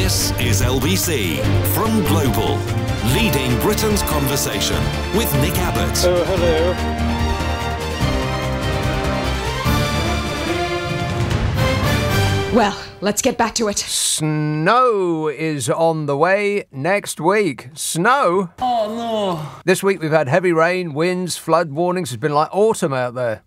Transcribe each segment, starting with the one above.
This is LBC from Global, leading Britain's conversation with Nick Abbot. Oh, hello. Well, let's get back to it. Snow is on the way next week. Snow? Oh, no. This week we've had heavy rain, winds, flood warnings. It's been like autumn out there.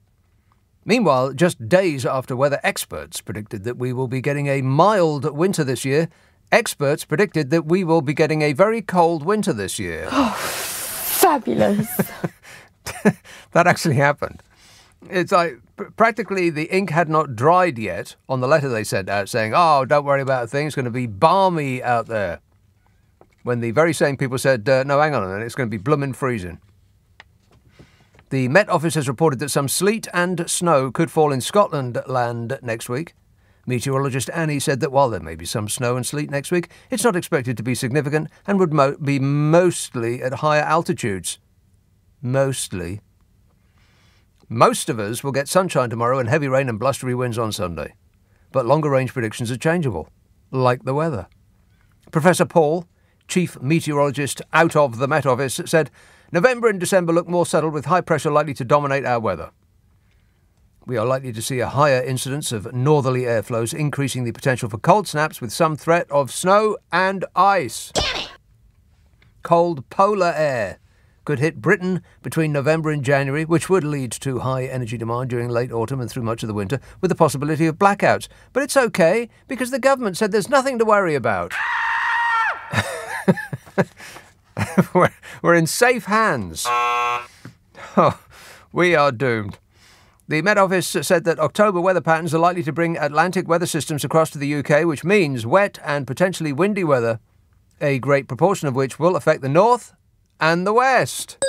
Meanwhile, just days after weather experts predicted that we will be getting a mild winter this year, experts predicted that we will be getting a very cold winter this year. Oh, fabulous. That actually happened. It's like practically the ink had not dried yet on the letter they sent out saying, oh, don't worry about a thing, it's going to be balmy out there. When the very same people said, no, hang on a minute, it's going to be bloomin' freezing. The Met Office has reported that some sleet and snow could fall in Scotland land next week. Meteorologist Annie said that while there may be some snow and sleet next week, it's not expected to be significant and would be mostly at higher altitudes. Mostly. Most of us will get sunshine tomorrow and heavy rain and blustery winds on Sunday. But longer range predictions are changeable, like the weather. Professor Paul, chief meteorologist out of the Met Office, said, November and December look more settled with high pressure likely to dominate our weather. We are likely to see a higher incidence of northerly airflows, increasing the potential for cold snaps with some threat of snow and ice. Cold polar air could hit Britain between November and January, which would lead to high energy demand during late autumn and through much of the winter, with the possibility of blackouts. But it's okay, because the government said there's nothing to worry about. We're in safe hands. Oh, we are doomed. The Met Office said that October weather patterns are likely to bring Atlantic weather systems across to the UK, which means wet and potentially windy weather, a great proportion of which will affect the north and the west.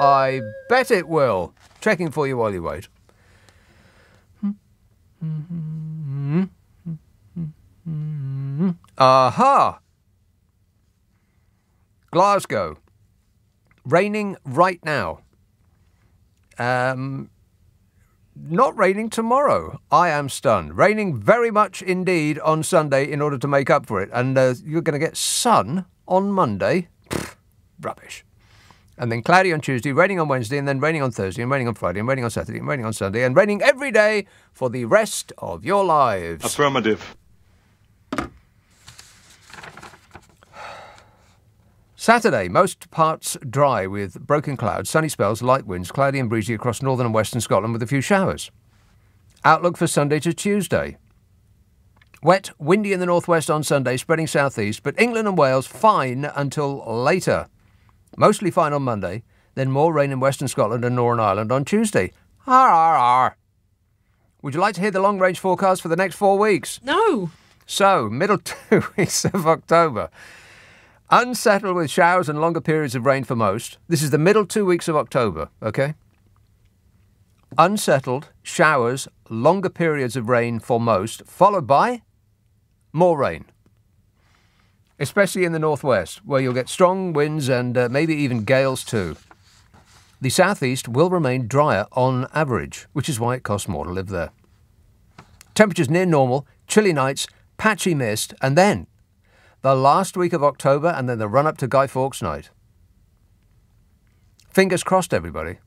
I bet it will. Checking for you while you wait. Aha! Glasgow. Raining right now. Not raining tomorrow. I am stunned. Raining very much indeed on Sunday in order to make up for it. And you're going to get sun on Monday. Pfft, rubbish. And then cloudy on Tuesday, raining on Wednesday, and then raining on Thursday, and raining on Friday, and raining on Saturday, and raining on Sunday, and raining every day for the rest of your lives. Affirmative. Saturday, most parts dry with broken clouds, sunny spells, light winds, cloudy and breezy across northern and western Scotland with a few showers. Outlook for Sunday to Tuesday. Wet, windy in the northwest on Sunday, spreading southeast, but England and Wales fine until later. Mostly fine on Monday, then more rain in western Scotland and Northern Ireland on Tuesday. Har, har, har. Would you like to hear the long-range forecast for the next 4 weeks? No. So, middle 2 weeks of October. Unsettled with showers and longer periods of rain for most. This is the middle 2 weeks of October, okay? Unsettled, showers, longer periods of rain for most, followed by more rain. Especially in the northwest, where you'll get strong winds and maybe even gales too. The southeast will remain drier on average, which is why it costs more to live there. Temperatures near normal, chilly nights, patchy mist, and then the last week of October and then the run-up to Guy Fawkes night. Fingers crossed, everybody.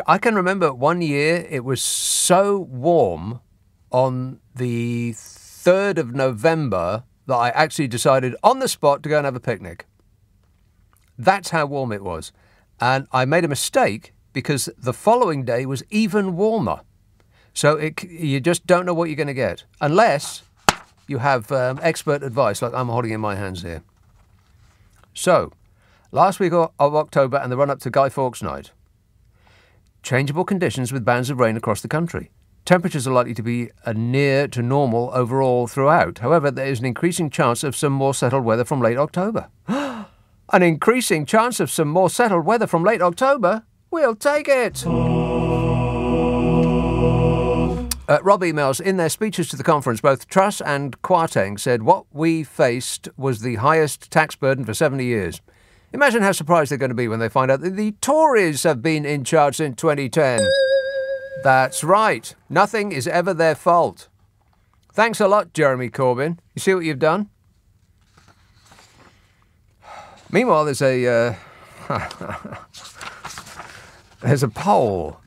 I can remember one year it was so warm on the 3rd of November that I actually decided on the spot to go and have a picnic. That's how warm it was. And I made a mistake because the following day was even warmer. So you just don't know what you're going to get. Unless you have expert advice like I'm holding in my hands here. So, last week of October and the run-up to Guy Fawkes night. Changeable conditions with bands of rain across the country. Temperatures are likely to be near to normal overall throughout. However, there is an increasing chance of some more settled weather from late October. An increasing chance of some more settled weather from late October? We'll take it! Rob emails, in their speeches to the conference, both Truss and Kwarteng said what we faced was the highest tax burden for 70 years. Imagine how surprised they're going to be when they find out that the Tories have been in charge since 2010. That's right. Nothing is ever their fault. Thanks a lot, Jeremy Corbyn. You see what you've done? Meanwhile, there's a poll.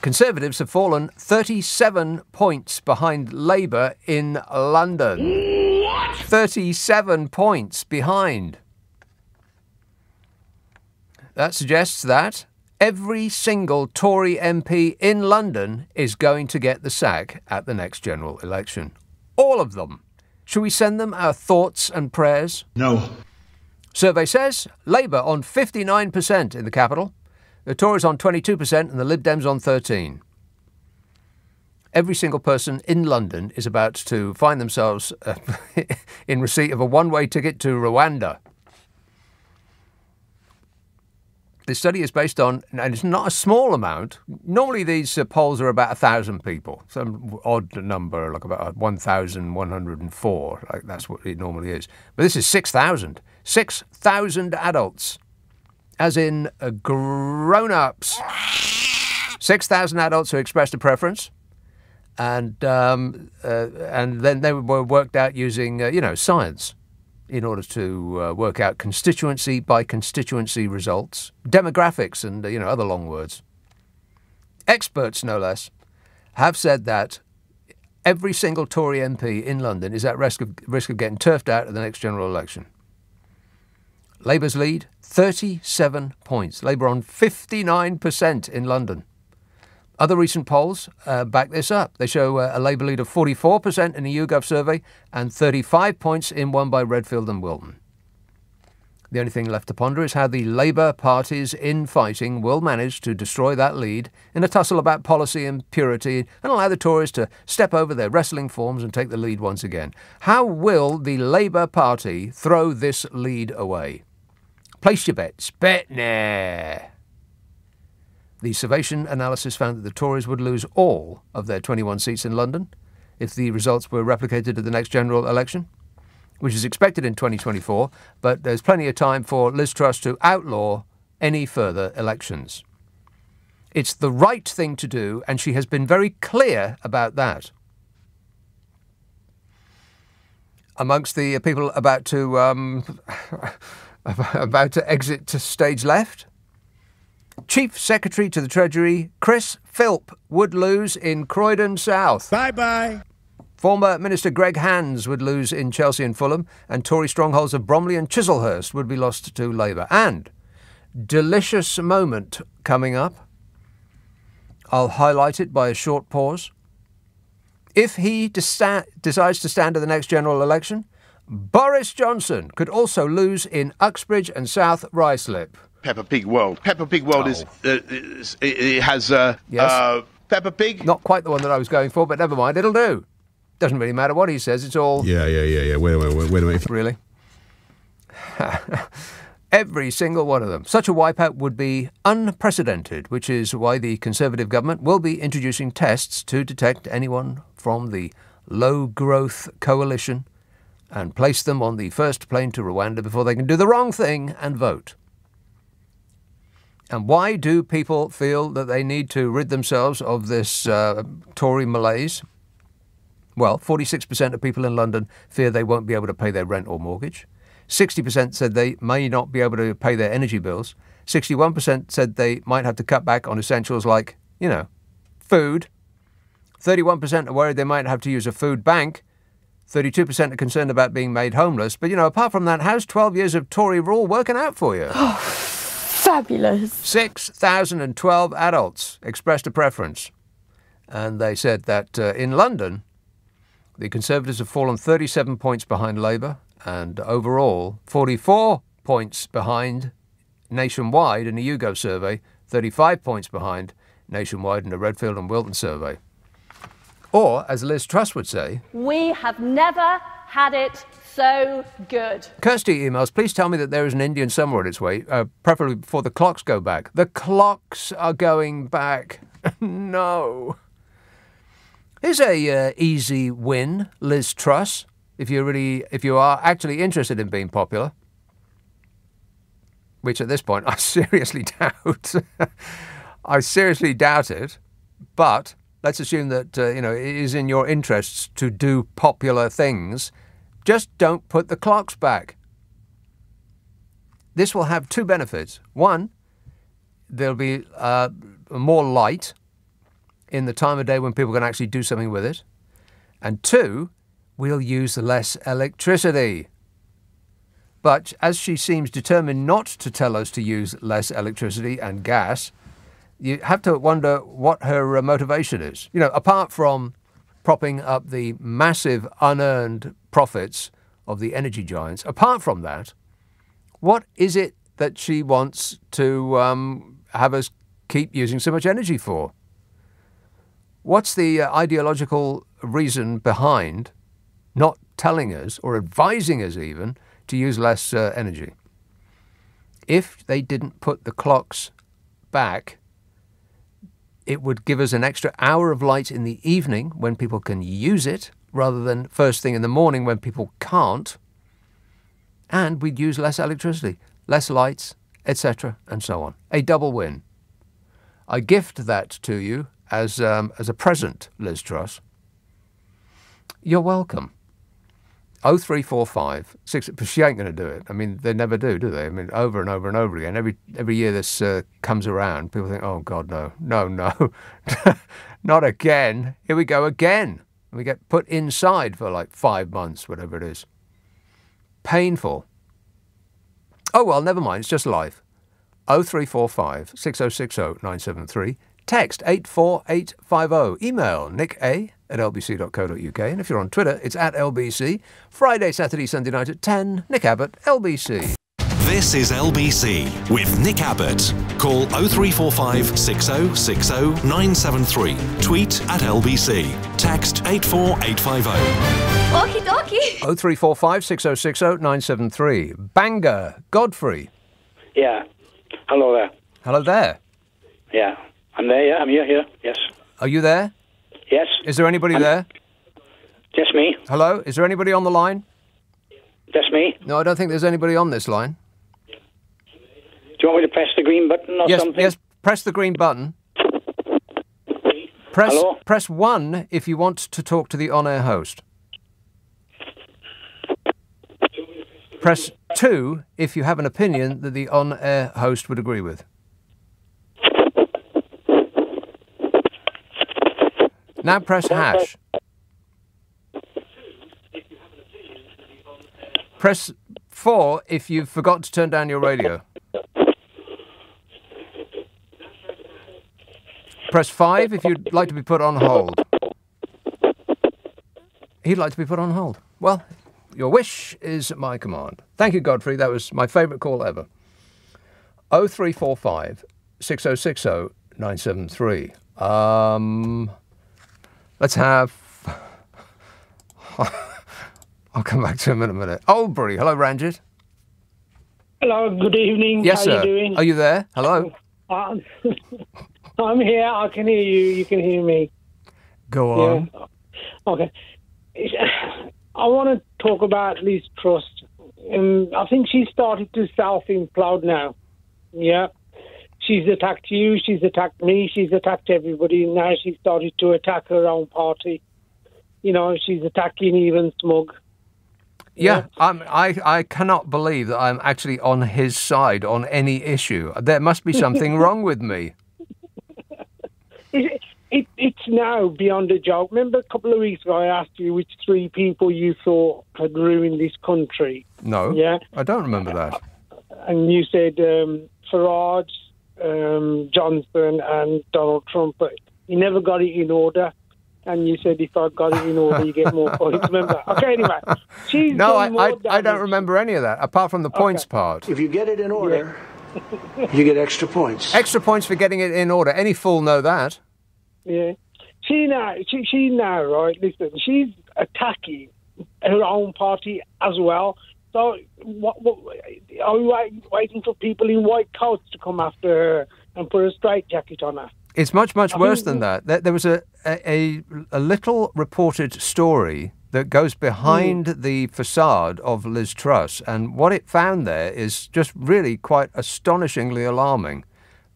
Conservatives have fallen 37 points behind Labour in London. What? 37 points behind. That suggests that every single Tory MP in London is going to get the sack at the next general election. All of them. Should we send them our thoughts and prayers? No. Survey says Labour on 59% in the capital, the Tories on 22% and the Lib Dems on 13%. Every single person in London is about to find themselves in receipt of a one-way ticket to Rwanda. This study is based on, and it's not a small amount. Normally these polls are about 1,000 people, some odd number, like about 1,104. Like that's what it normally is. But this is 6,000. 6,000 adults, as in grown-ups. 6,000 adults who expressed a preference, and then they were worked out using, science, in order to work out constituency by constituency results, demographics and, other long words. Experts, no less, have said that every single Tory MP in London is at risk of getting turfed out at the next general election. Labour's lead, 37 points. Labour on 59% in London. Other recent polls back this up. They show a Labour lead of 44% in a YouGov survey and 35 points in one by Redfield and Wilton. The only thing left to ponder is how the Labour Party's infighting will manage to destroy that lead in a tussle about policy and purity and allow the Tories to step over their wrestling forms and take the lead once again. How will the Labour Party throw this lead away? Place your bets. Bet nah. The Survation analysis found that the Tories would lose all of their 21 seats in London if the results were replicated at the next general election, which is expected in 2024, but there's plenty of time for Liz Truss to outlaw any further elections. It's the right thing to do, and she has been very clear about that. Amongst the people about to exit to stage left, Chief Secretary to the Treasury, Chris Philp, would lose in Croydon South. Bye-bye. Former Minister Greg Hands would lose in Chelsea and Fulham, and Tory strongholds of Bromley and Chislehurst would be lost to Labour. And delicious moment coming up. I'll highlight it by a short pause. If he decides to stand at the next general election, Boris Johnson could also lose in Uxbridge and South Ruislip. Peppa Pig World. Peppa Pig World it has yes. Peppa Pig. Not quite the one that I was going for, but never mind, it'll do. Doesn't really matter what he says, it's all... Yeah. Wait a minute. Really? Every single one of them. Such a wipeout would be unprecedented, which is why the Conservative government will be introducing tests to detect anyone from the low-growth coalition and place them on the first plane to Rwanda before they can do the wrong thing and vote. And why do people feel that they need to rid themselves of this Tory malaise? Well, 46% of people in London fear they won't be able to pay their rent or mortgage. 60% said they may not be able to pay their energy bills. 61% said they might have to cut back on essentials like, food. 31% are worried they might have to use a food bank. 32% are concerned about being made homeless. But, apart from that, how's 12 years of Tory rule working out for you? Fabulous. 6,012 adults expressed a preference. And they said that in London, the Conservatives have fallen 37 points behind Labour and overall 44 points behind nationwide in a YouGov survey, 35 points behind nationwide in a Redfield and Wilton survey. Or, as Liz Truss would say, we have never had it so good. Kirsty emails, please tell me that there is an Indian somewhere on its way, preferably before the clocks go back. The clocks are going back. No. Here's a easy win, Liz Truss, if you are actually interested in being popular, which at this point I seriously doubt. I seriously doubt it, but let's assume that, it is in your interests to do popular things. Just don't put the clocks back. This will have two benefits. One, there'll be more light in the time of day when people can actually do something with it. And two, we'll use less electricity. But as she seems determined not to tell us to use less electricity and gas, you have to wonder what her motivation is. Apart from propping up the massive unearned profits of the energy giants, apart from that, what is it that she wants to have us keep using so much energy for? What's the ideological reason behind not telling us, or advising us even, to use less energy? If they didn't put the clocks back, it would give us an extra hour of light in the evening when people can use it, rather than first thing in the morning when people can't. And we'd use less electricity, less lights, etc., and so on. A double win. I gift that to you as a present, Liz Truss. You're welcome. 0345 6. But she ain't going to do it. I mean, they never do they? I mean, over and over and over again. Every year this comes around, people think, oh God, no, not again. Here we go again. We get put inside for like 5 months, whatever it is. Painful. Oh well, never mind. It's just life. 0345 6060 973. Text 84850. Email nica@lbc.co.uk. And if you're on Twitter, it's @LBC. Friday, Saturday, Sunday night at 10. Nick Abbott, LBC. This is LBC with Nick Abbott. Call 0345 6060 973. Tweet @LBC. Text 84850. Okie dokie. 0345 6060 973. Banger, Godfrey. Yeah. Hello there. Hello there. Yeah. I'm there, yeah. I'm here, yes. Are you there? Yes. Is there anybody there? Just me. Hello? Is there anybody on the line? Just me. No, I don't think there's anybody on this line. Do you want me to press the green button or something? Yes, press the green button. Press, Hello? Press 1 if you want to talk to the on-air host. Press 2 if you have an opinion that the on-air host would agree with. Now press hash. Press 4 if you forgot to turn down your radio. Press 5 if you'd like to be put on hold. He'd like to be put on hold. Well, your wish is my command. Thank you, Godfrey. That was my favourite call ever. 0345 6060 973. Let's have... I'll come back to him in a minute. Oldbury. Hello, Ranjit. Hello, good evening. Yes, How sir. are you doing? Are you there? Hello? I'm here. I can hear you. You can hear me. Go on. Yeah. Okay. I want to talk about Liz Truss. I think she started to self-implode now. Yeah. She's attacked you. She's attacked me. She's attacked everybody. Now she's started to attack her own party. She's attacking even Smug. Yeah, I cannot believe that I'm actually on his side on any issue. There must be something wrong with me. It's now beyond a joke. Remember a couple of weeks ago I asked you which 3 people you thought had ruined this country? No, yeah, I don't remember that. And you said Farage, Johnson and Donald Trump, but you never got it in order. And you said if I got it in order, you get more points. Remember? Okay, anyway. I don't remember any of that, apart from the points part. If you get it in order, you get extra points. Extra points for getting it in order. Any fool know that. Yeah. She now, right, listen, she's attacking her own party as well. So what are we waiting for people in white coats to come after her and put a straitjacket on her? It's much worse than that. There was a little reported story that goes behind the facade of Liz Truss, and what it found there is just really quite astonishingly alarming.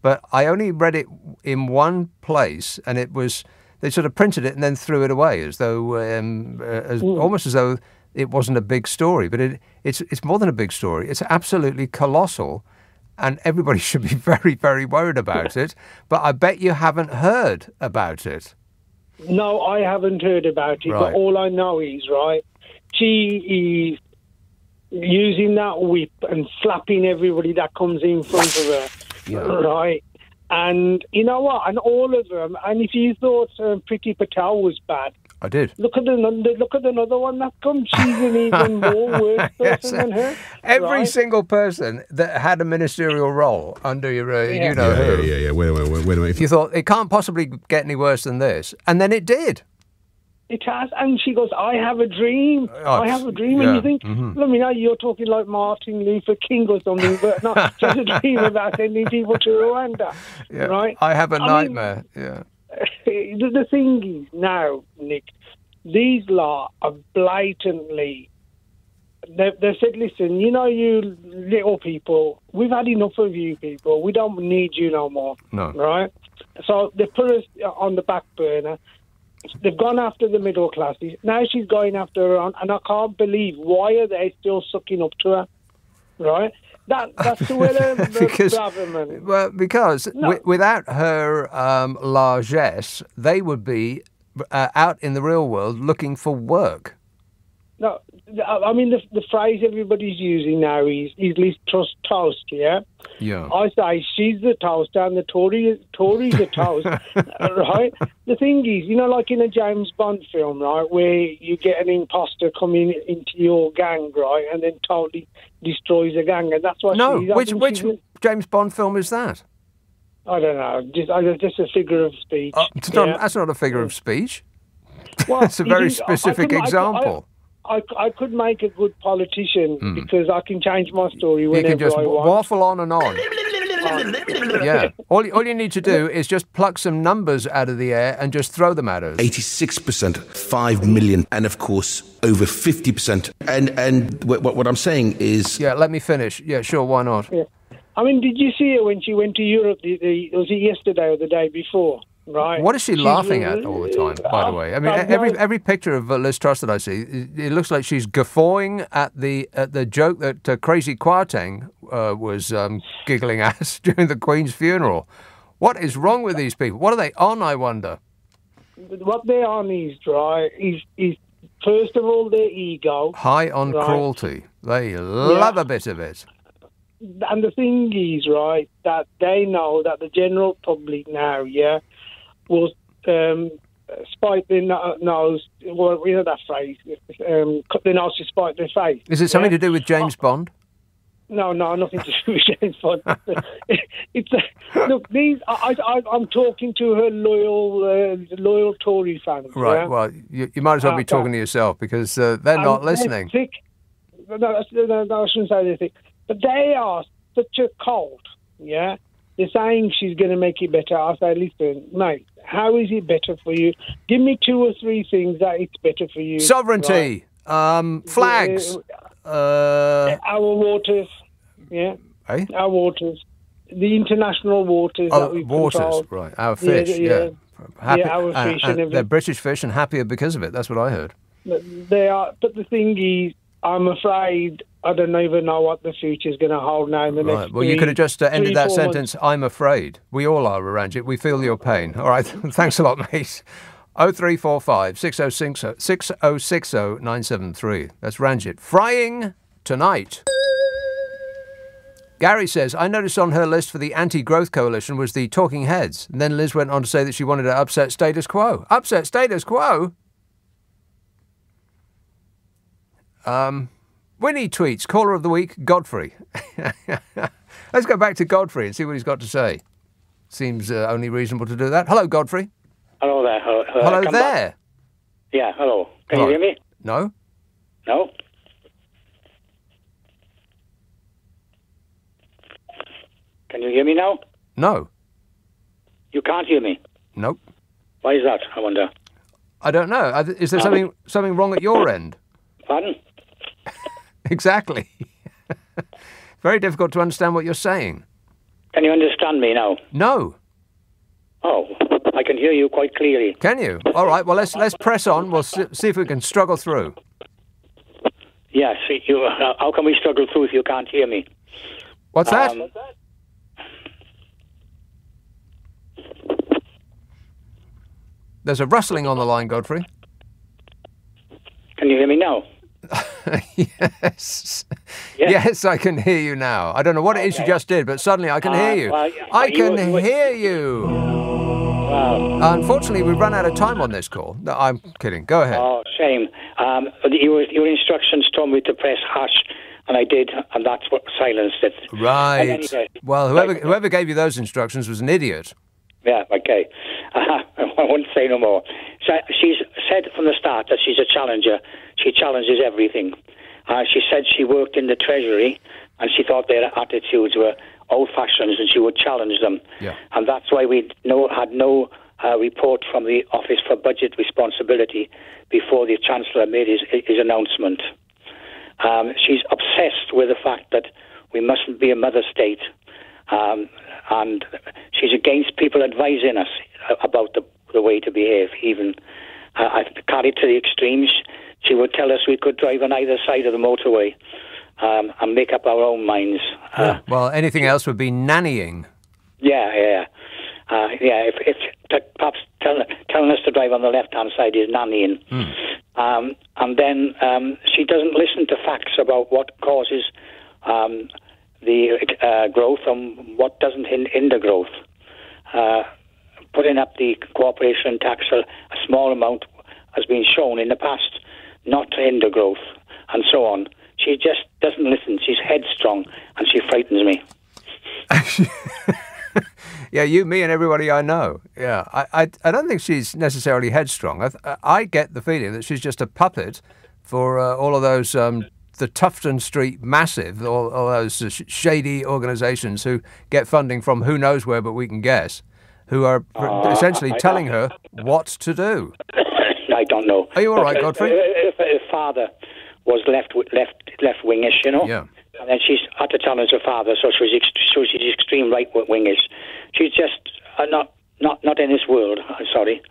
But I only read it in one place, and it was they sort of printed it and then threw it away as though, almost as though it wasn't a big story. But it's more than a big story. It's absolutely colossal, and everybody should be very, very worried about it. But I bet you haven't heard about it. No, I haven't heard about it. Right. But all I know is, right, she is using that whip and slapping everybody that comes in front of her, right? And you know what? And all of them. And if you thought Priti Patel was bad, I did. Look at another one that comes. She's an even more worse person than her. Every single person that had a ministerial role under your, you know who. Yeah. Wait a minute. You thought it can't possibly get any worse than this, and then it did. It has, and she goes, I have a dream. I have a dream. Yeah. And you think, let me know, you're talking like Martin Luther King or something, but no, she has a dream about sending people to Rwanda, right? I have a nightmare, The thing is, now, Nick, these lot are blatantly, they've said, listen, you know, you little people, we've had enough of you people. We don't need you no more, right? So they put us on the back burner. They've gone after the middle classes. Now she's going after her, and I can't believe, why are they still sucking up to her, right? That's the way the government. Well, because without her largesse, they would be out in the real world looking for work. No, I mean, the phrase everybody's using now is Liz Truss toast, yeah? Yeah. I say she's the toast and the Tories are toast, right? The thing is, you know, like in a James Bond film, right, where you get an imposter coming into your gang, right, and then totally destroys the gang, and that's what which James Bond film is that? I don't know, just a figure of speech. That's not a figure of speech. Well, that's a very specific example. I could make a good politician because I can change my story whenever you can just I want. waffle on and on. Yeah. All you need to do is just pluck some numbers out of the air and just throw them at us. 86%, 5 million, and of course over 50%. And what I'm saying is... Yeah, let me finish. Yeah, sure, why not? Yeah. I mean, did you see her when she went to Europe? Was it yesterday or the day before? Right. What is she laughing at all the time, by the way? I mean, every picture of Liz Truss that I see, it looks like she's guffawing at the joke that Crazy Kwarteng was giggling at during the Queen's funeral. What is wrong with these people? What are they on, I wonder? What they're on is, right, is first of all, their ego. High on cruelty. They love a bit of it. And the thing is, right, that they know that the general public now, will spite their nose. Well, we know that phrase. Cut their nose to spite their face. Is it something to do with James Bond? No, nothing to do with James Bond. Look, these. I'm talking to her loyal Tory fans. Right. Yeah? Well, you might as well be talking to yourself because they're not listening. No, I shouldn't say anything. But they are such a cult. Yeah. They're saying she's going to make it better. I say, listen, mate, how is it better for you? Give me 2 or 3 things that it's better for you. Sovereignty, flags, our waters, our waters, the international waters that we control. Right, our fish, happy, our fish and everything. They're British fish and happier because of it. That's what I heard. They are, but the thing is, I'm afraid I don't even know what the future's going to hold now in the next Well, you could have just ended that sentence, I'm afraid. We all are, Ranjit. We feel your pain. All right, thanks a lot, mate. 0345 6060 973. That's Ranjit. Frying tonight. Gary says, I noticed on her list for the anti-growth coalition was the Talking Heads. And then Liz went on to say that she wanted to upset status quo. Upset status quo? Winnie tweets, caller of the week, Godfrey. Let's go back to Godfrey and see what he's got to say. Seems only reasonable to do that. Hello, Godfrey. Hello there. Hello there. Back. Yeah, hello. Can you hear me? No. No? Can you hear me now? No. You can't hear me? Nope. Why is that, I wonder? I don't know. Is there something wrong at your end? Pardon? Exactly. Very difficult to understand what you're saying. Can you understand me now? No. Oh. I can hear you quite clearly. Can you? All right. Well, let's press on. We'll see if we can struggle through. Yes. How can we struggle through if you can't hear me? What's that? There's a rustling on the line, Godfrey. Can you hear me now? Yes. Yes, I can hear you now. I don't know what it is you just did, but suddenly I can hear you. Well, I can hear you. Wow. Unfortunately, we've run out of time on this call. No, I'm kidding. Go ahead. Oh, shame. Your instructions told me to press hash, and I did, and that's what silenced it. Right. Anyway, Well, whoever gave you those instructions was an idiot. Yeah, okay. I won't say no more. So she's said from the start that she's a challenger. She challenges everything. She said she worked in the Treasury, and she thought their attitudes were old-fashioned, and she would challenge them. Yeah. And that's why we had no report from the Office for Budget Responsibility before the Chancellor made his announcement. She's obsessed with the fact that we mustn't be a mother state. And she's against people advising us about the way to behave. Even I've carried to the extremes. She would tell us we could drive on either side of the motorway and make up our own minds. Well, anything else would be nannying. Yeah. If perhaps telling us to drive on the left-hand side is nannying. And then she doesn't listen to facts about what causes the growth and what doesn't hinder growth. Putting up the corporation tax, a small amount has been shown in the past not to hinder growth, and so on. She just doesn't listen. She's headstrong, and she frightens me. Yeah, you, me, and everybody I know. Yeah, I don't think she's necessarily headstrong. I get the feeling that she's just a puppet for all of those, the Tufton Street Massive, all those shady organisations who get funding from who knows where, but we can guess, who are essentially telling her what to do. I don't know. Are you all right, Godfrey? Her father was left-wingish, you know? Yeah. And then she's had to challenge her father, so she's extreme right-wingish. She's just not in this world. I'm sorry.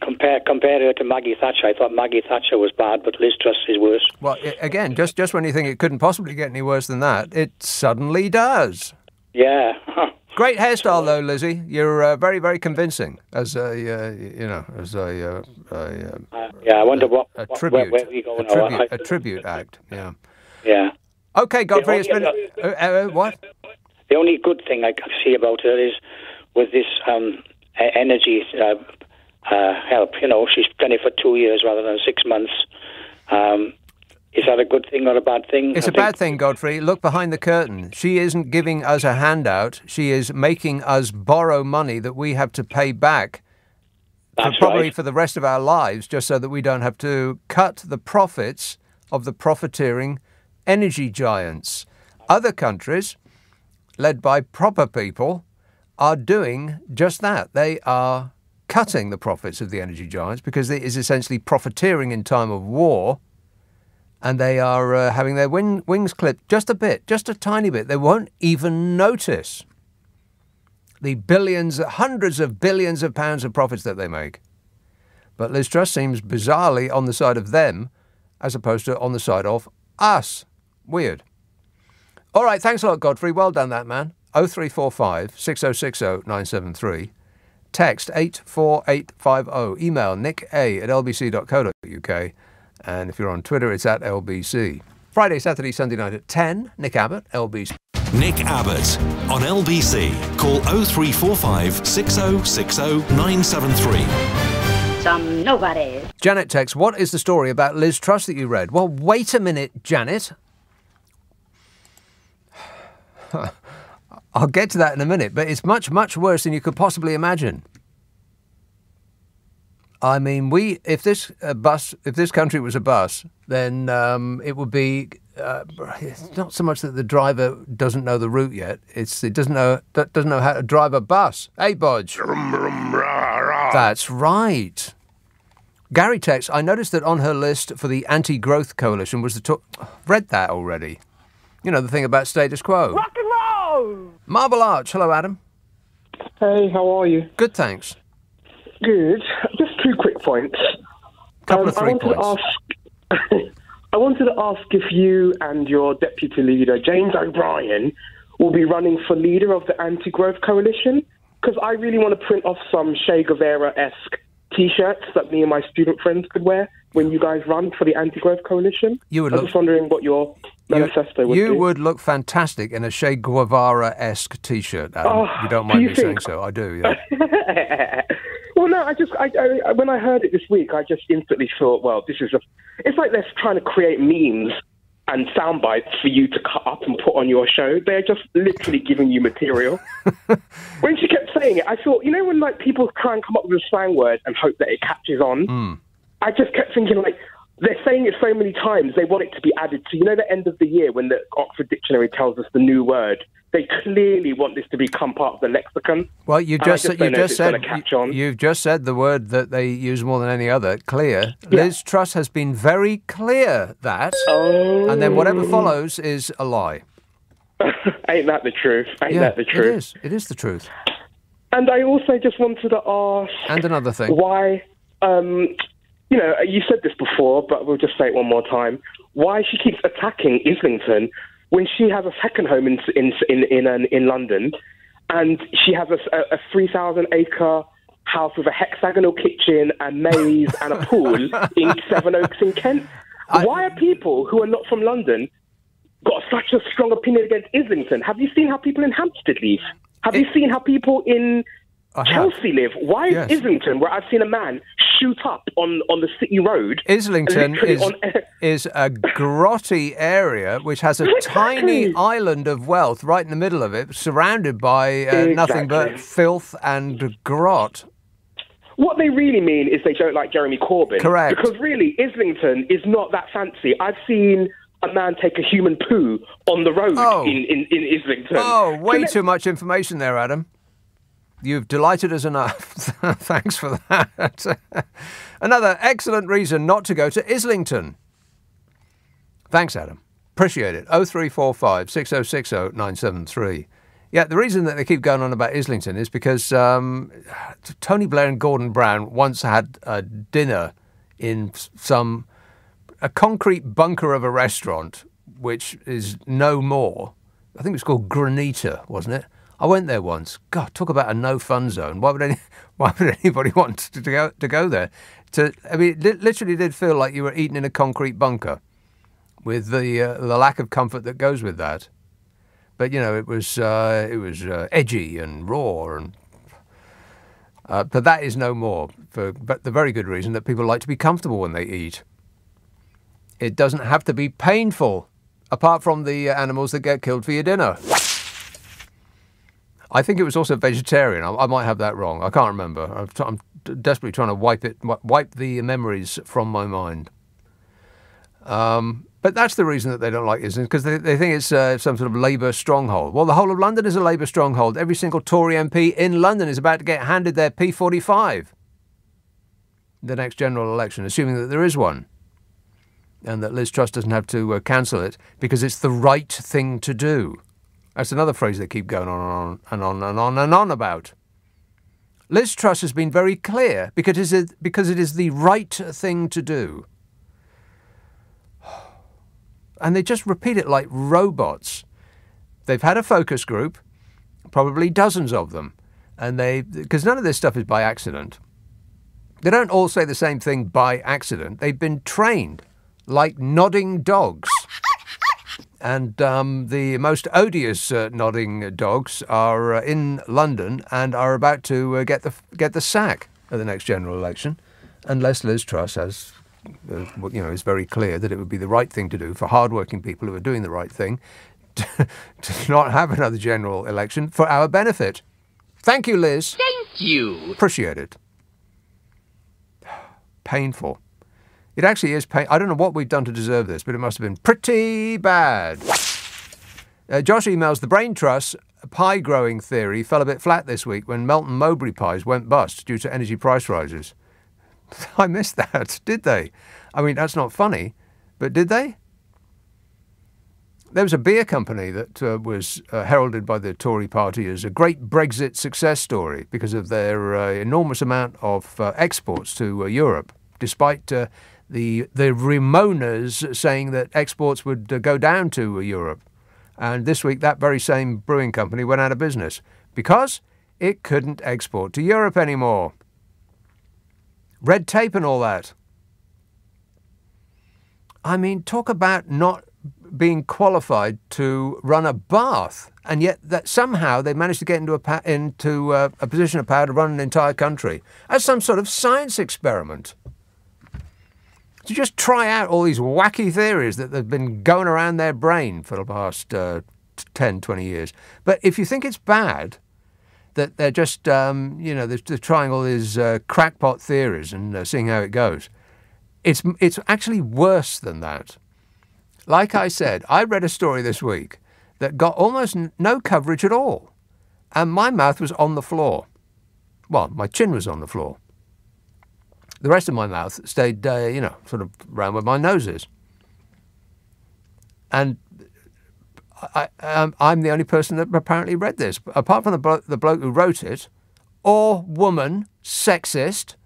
Compare her to Maggie Thatcher. I thought Maggie Thatcher was bad, but Liz Truss is worse. Well, again, just when you think it couldn't possibly get any worse than that, it suddenly does. Yeah. Great hairstyle, though, Lizzie. You're very, very convincing as a, I wonder what tribute, where we go now. A tribute act. Yeah. Yeah. Okay, Godfrey. It's been what? The only good thing I see about her is with this energy help. You know, she's done it for 2 years rather than 6 months. Is that a good thing or a bad thing? It's a bad thing, Godfrey. Look behind the curtain. She isn't giving us a handout. She is making us borrow money that we have to pay back probably for the rest of our lives, just so that we don't have to cut the profits of the profiteering energy giants. Other countries, led by proper people, are doing just that. They are cutting the profits of the energy giants because it is essentially profiteering in time of war. And they are having their wings clipped just a bit, just a tiny bit. They won't even notice the billions, hundreds of billions of pounds of profits that they make. But Liz Truss seems bizarrely on the side of them as opposed to on the side of us. Weird. All right, thanks a lot, Godfrey. Well done, that man. 0345 6060 973. Text 84850. Email nick@lbc.co.uk. And if you're on Twitter, it's at LBC. Friday, Saturday, Sunday night at 10. Nick Abbott, LBC. Nick Abbott on LBC. Call 0345 6060 973. Some nobody. Janet texts, what is the story about Liz Truss that you read? Well, wait a minute, Janet. I'll get to that in a minute, but it's much, much worse than you could possibly imagine. I mean, if this country was a bus, then it would be it's not so much that the driver doesn't know the route yet; it doesn't know how to drive a bus. Hey, Bodge. That's right. Gary texts, I noticed that on her list for the Anti-Growth Coalition was read that already. You know, the thing about status quo. Rock and roll! Marble Arch. Hello, Adam. Hey, how are you? Good, thanks. Good. Just 2 quick points. Couple of 3 points. I wanted to ask if you and your deputy leader, James O'Brien, will be running for leader of the Anti-Growth Coalition, because I really want to print off some Che Guevara-esque T-shirts that me and my student friends could wear when you guys run for the Anti-Growth Coalition. I'm just wondering what your manifesto would be. You would look fantastic in a Che Guevara-esque T-shirt, Adam. You don't mind me saying so? I do, yeah. Well, no, I when I heard it this week, I just instantly thought, well, it's like they're trying to create memes and sound bites for you to cut up and put on your show. They're just literally giving you material. When she kept saying it, I thought, you know when like people try and come up with a slang word and hope that it catches on? I just kept thinking, like, they're saying it so many times, they want it to be added to, you know, the end of the year when the Oxford Dictionary tells us the new word. They clearly want this to become part of the lexicon. Well, you've just said the word that they use more than any other, clear. Yeah. Liz Truss has been very clear that, and then whatever follows is a lie. Ain't that the truth? Ain't that the truth? It is the truth. And I also just wanted to ask... And another thing. Why, you know, you said this before, but we'll just say it one more time. Why she keeps attacking Islington when she has a second home in London, and she has a 3,000-acre house with a hexagonal kitchen, a maze, and a pool in Sevenoaks in Kent. Why are people who are not from London got such a strong opinion against Islington? Have you seen how people in Hampstead live? Have you seen how people in Chelsea live? Why is Islington, where I've seen a man shoot up on the city road... Islington is a grotty area which has a tiny island of wealth right in the middle of it, surrounded by nothing but filth and grot. What they really mean is they don't like Jeremy Corbyn. Correct. Because really, Islington is not that fancy. I've seen a man take a human poo on the road in Islington. Oh, way too much information there, Adam. You've delighted us enough. Thanks for that. Another excellent reason not to go to Islington. Thanks, Adam. Appreciate it. 0345 6060 973. Yeah, the reason that they keep going on about Islington is because Tony Blair and Gordon Brown once had a dinner in a concrete bunker of a restaurant, which is no more. I think it was called Granita, wasn't it? I went there once. God, talk about a no-fun zone. Why would anybody want to go there? It literally did feel like you were eating in a concrete bunker, with the lack of comfort that goes with that. But you know, it was edgy and raw, and but that is no more. But the very good reason that people like to be comfortable when they eat. It doesn't have to be painful, apart from the animals that get killed for your dinner. I think it was also vegetarian. I might have that wrong. I can't remember. I'm desperately trying to wipe the memories from my mind. But that's the reason that they don't like Islington, because they think it's some sort of Labour stronghold. Well, the whole of London is a Labour stronghold. Every single Tory MP in London is about to get handed their P45 the next general election, assuming that there is one, and that Liz Truss doesn't have to cancel it because it's the right thing to do. That's another phrase they keep going on and on and on and on about. Liz Truss has been very clear because it is the right thing to do. And they just repeat it like robots. They've had a focus group, probably dozens of them, and because none of this stuff is by accident. They don't all say the same thing by accident. They've been trained like nodding dogs. And the most odious nodding dogs are in London and are about to get the sack at the next general election, unless Liz Truss has, is very clear that it would be the right thing to do for hard-working people who are doing the right thing to not have another general election for our benefit. Thank you, Liz. Thank you. Appreciate it. Painful. It actually is pain. I don't know what we've done to deserve this, but it must have been pretty bad. Josh emails, the brain trust pie growing theory fell a bit flat this week when Melton Mowbray pies went bust due to energy price rises. I missed that, did they? I mean, that's not funny, but did they? There was a beer company that was heralded by the Tory party as a great Brexit success story because of their enormous amount of exports to Europe, despite the Ramonas saying that exports would go down to Europe. And this week, that very same brewing company went out of business because it couldn't export to Europe anymore. Red tape and all that. I mean, talk about not being qualified to run a bath, and yet that somehow they managed to get into a position of power to run an entire country as some sort of science experiment. To just try out all these wacky theories that have been going around their brain for the past 10, 20 years. But if you think it's bad that they're just, they're trying all these crackpot theories and seeing how it goes, it's actually worse than that. Like I said, I read a story this week that got almost no coverage at all, and my mouth was on the floor. Well, my chin was on the floor. The rest of my mouth stayed, sort of round where my nose is. And I'm the only person that apparently read this. Apart from the bloke who wrote it, or woman, sexist,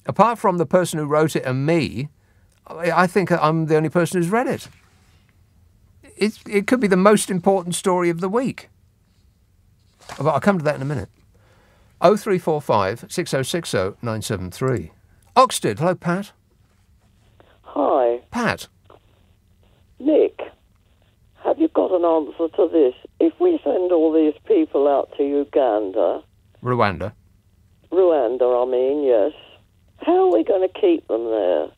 apart from the person who wrote it and me, I think I'm the only person who's read it. It could be the most important story of the week. But I'll come to that in a minute. 0345 6060 973. Oxted, hello, Pat. Hi. Pat. Nick, have you got an answer to this? If we send all these people out to Uganda... Rwanda, yes. How are we going to keep them there?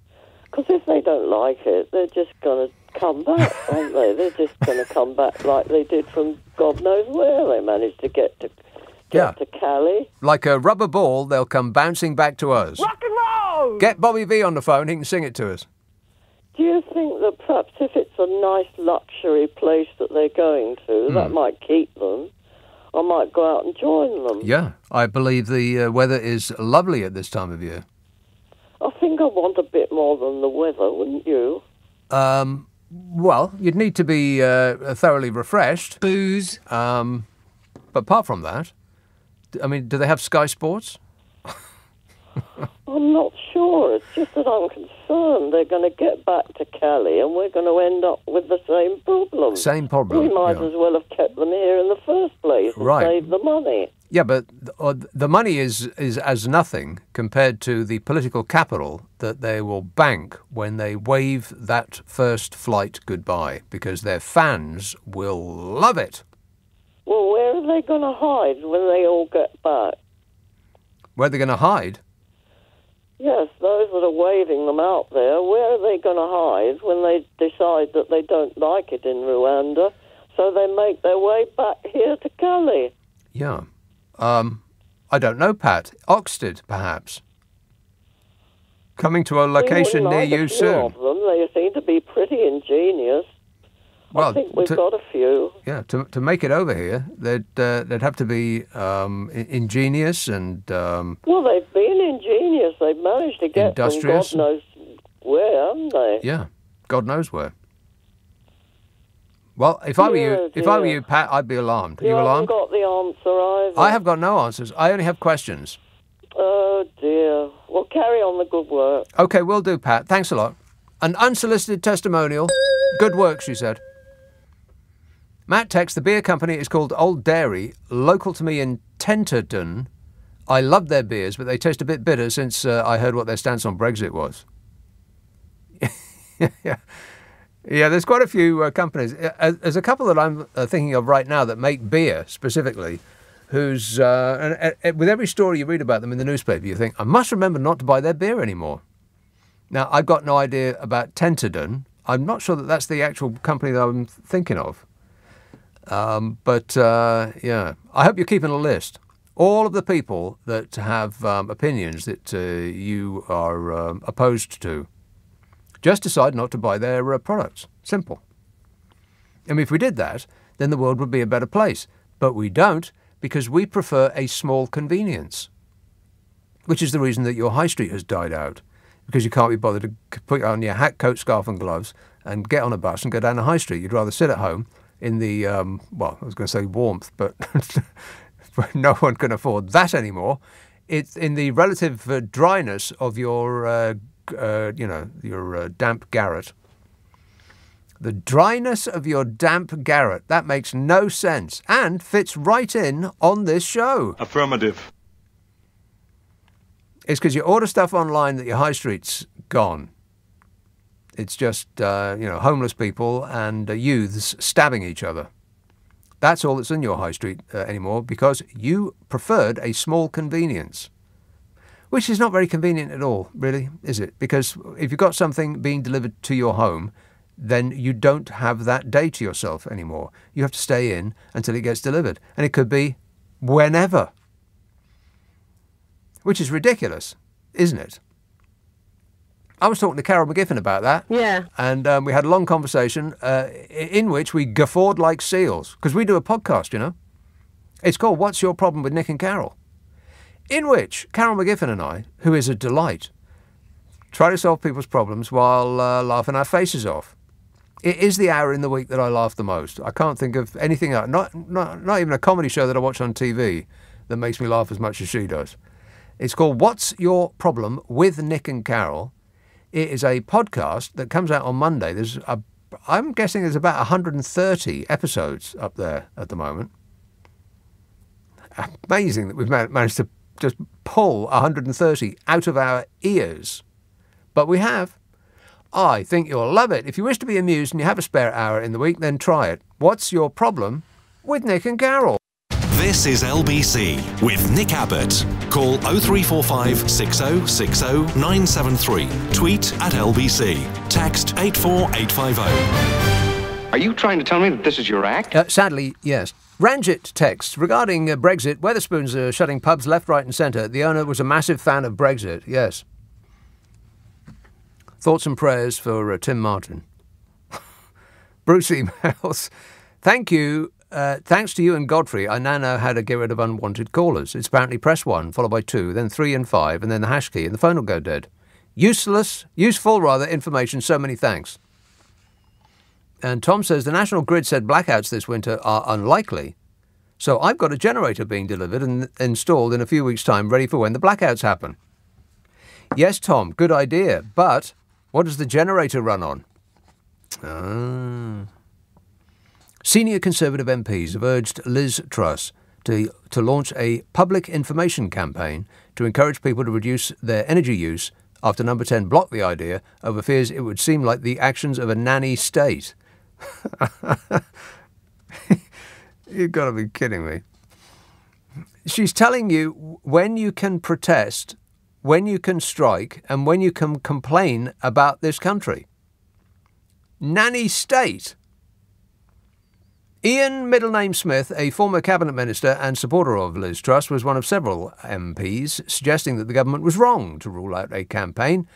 Because if they don't like it, they're just going to come back, aren't they? They're just going to come back like they did from God knows where they managed to get to Cali. Like a rubber ball, they'll come bouncing back to us. Rock and roll! Get Bobby V on the phone, he can sing it to us. Do you think that perhaps if it's a nice luxury place that they're going to, that might keep them? I might go out and join them. Yeah, I believe the weather is lovely at this time of year. I think I want a bit more than the weather, wouldn't you? Well, you'd need to be thoroughly refreshed. Booze. But apart from that, I mean, do they have Sky Sports? I'm not sure. It's just that I'm concerned they're going to get back to Cali and we're going to end up with the same problem. Same problem. We might as well have kept them here in the first place and saved the money. Yeah, but the money is as nothing compared to the political capital that they will bank when they wave that first flight goodbye, because their fans will love it. Well, where are they going to hide when they all get back? Where are they going to hide? Yes, those that are waving them out there, where are they going to hide when they decide that they don't like it in Rwanda, so they make their way back here to Cali? Yeah. I don't know, Pat. Oxted, perhaps. Coming to a location near you soon. Of them. They seem to be pretty ingenious. Well, I think we've got a few. Yeah, to make it over here, they'd have to be ingenious and... well, they've been ingenious. They've managed to get from God knows where, haven't they? Yeah, God knows where. Well, if I were you, Pat, I'd be alarmed. Are you alarmed? You haven't got the answer either. I have got no answers. I only have questions. Oh, dear. Well, carry on the good work. OK, will do, Pat. Thanks a lot. An unsolicited testimonial. Good work, she said. Matt texts, the beer company is called Old Dairy, local to me in Tenterden. I love their beers, but they taste a bit bitter since I heard what their stance on Brexit was. Yeah, there's quite a few companies. There's a couple that I'm thinking of right now that make beer specifically, whose and with every story you read about them in the newspaper, you think, I must remember not to buy their beer anymore. Now, I've got no idea about Tenterden. I'm not sure that that's the actual company that I'm thinking of. But I hope you're keeping a list. All of the people that have opinions that you are opposed to. Just decide not to buy their products. Simple. I mean, if we did that, then the world would be a better place. But we don't, because we prefer a small convenience. Which is the reason that your high street has died out. Because you can't be bothered to put on your hat, coat, scarf and gloves and get on a bus and go down the high street. You'd rather sit at home in the, I was going to say warmth, but no one can afford that anymore. It's in the relative dryness of your, your damp garret. The dryness of your damp garret. That makes no sense and fits right in on this show. Affirmative. It's because you order stuff online that your high street's gone. It's just, homeless people and youths stabbing each other. That's all that's in your high street anymore because you preferred a small convenience. Which is not very convenient at all, really, is it? Because if you've got something being delivered to your home, then you don't have that day to yourself anymore. You have to stay in until it gets delivered. And it could be whenever. Which is ridiculous, isn't it? I was talking to Carol McGiffin about that. Yeah. And we had a long conversation in which we guffawed like seals. Because we do a podcast, you know. It's called What's Your Problem with Nick and Carol? In which Carol McGiffin and I, who is a delight, try to solve people's problems while laughing our faces off. It is the hour in the week that I laugh the most. I can't think of anything else, not even a comedy show that I watch on TV that makes me laugh as much as she does. It's called What's Your Problem with Nick and Carol? It is a podcast that comes out on Monday. I'm guessing there's about 130 episodes up there at the moment. Amazing that we've managed to just pull 130 out of our ears. But we have. I think you'll love it. If you wish to be amused and you have a spare hour in the week, then try it. What's Your Problem with Nick and Carol? This is LBC with Nick Abbott. Call 0345 6060 973. Tweet at LBC. Text 84850. Are you trying to tell me that this is your act? Sadly, yes. Ranjit texts, regarding Brexit, Wetherspoons are shutting pubs left, right and centre. The owner was a massive fan of Brexit, yes. Thoughts and prayers for Tim Martin. Bruce emails, thank you. Thanks to you and Godfrey, I now know how to get rid of unwanted callers. It's apparently press 1, followed by 2, then 3 and 5, and then the hash key, and the phone will go dead. Useful information, so many thanks. And Tom says, the National Grid said blackouts this winter are unlikely. So I've got a generator being delivered and installed in a few weeks' time, ready for when the blackouts happen. Yes, Tom, good idea, but what does the generator run on? Senior Conservative MPs have urged Liz Truss to launch a public information campaign to encourage people to reduce their energy use after Number 10 blocked the idea over fears it would seem like the actions of a nanny state. You've got to be kidding me. She's telling you when you can protest, when you can strike, and when you can complain about this country. Nanny state. Ian Middle Name Smith, a former cabinet minister and supporter of Liz Truss, was one of several MPs suggesting that the government was wrong to rule out a campaign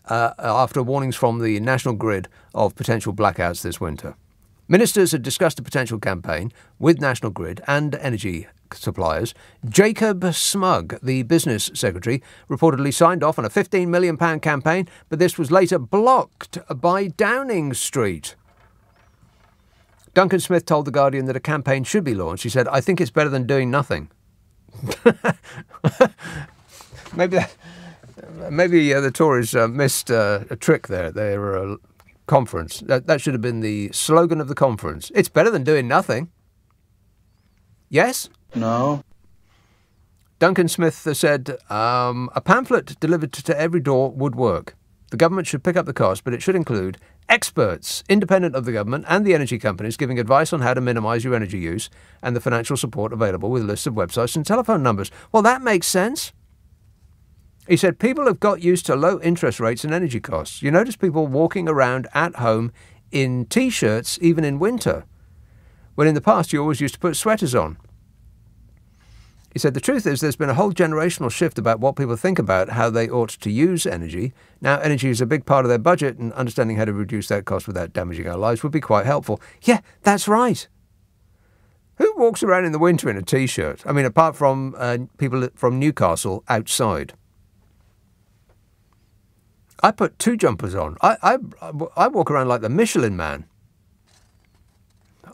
after warnings from the National Grid of potential blackouts this winter. Ministers had discussed a potential campaign with National Grid and energy suppliers. Jacob Smug, the business secretary, reportedly signed off on a £15 million campaign, but this was later blocked by Downing Street. Duncan Smith told The Guardian that a campaign should be launched. He said, I think it's better than doing nothing. Maybe the Tories missed a trick there. They were a conference. That should have been the slogan of the conference. It's better than doing nothing. Yes? No. Duncan Smith said, a pamphlet delivered to every door would work. The government should pick up the cost, but it should include experts, independent of the government and the energy companies, giving advice on how to minimise your energy use and the financial support available with lists of websites and telephone numbers. Well, that makes sense. He said people have got used to low interest rates and energy costs. You notice people walking around at home in T-shirts, even in winter, when in the past you always used to put sweaters on. He said the truth is there's been a whole generational shift about what people think about how they ought to use energy. Now, energy is a big part of their budget, and understanding how to reduce that cost without damaging our lives would be quite helpful. Yeah, that's right. Who walks around in the winter in a T-shirt? I mean, apart from people from Newcastle outside. I put 2 jumpers on. I walk around like the Michelin Man.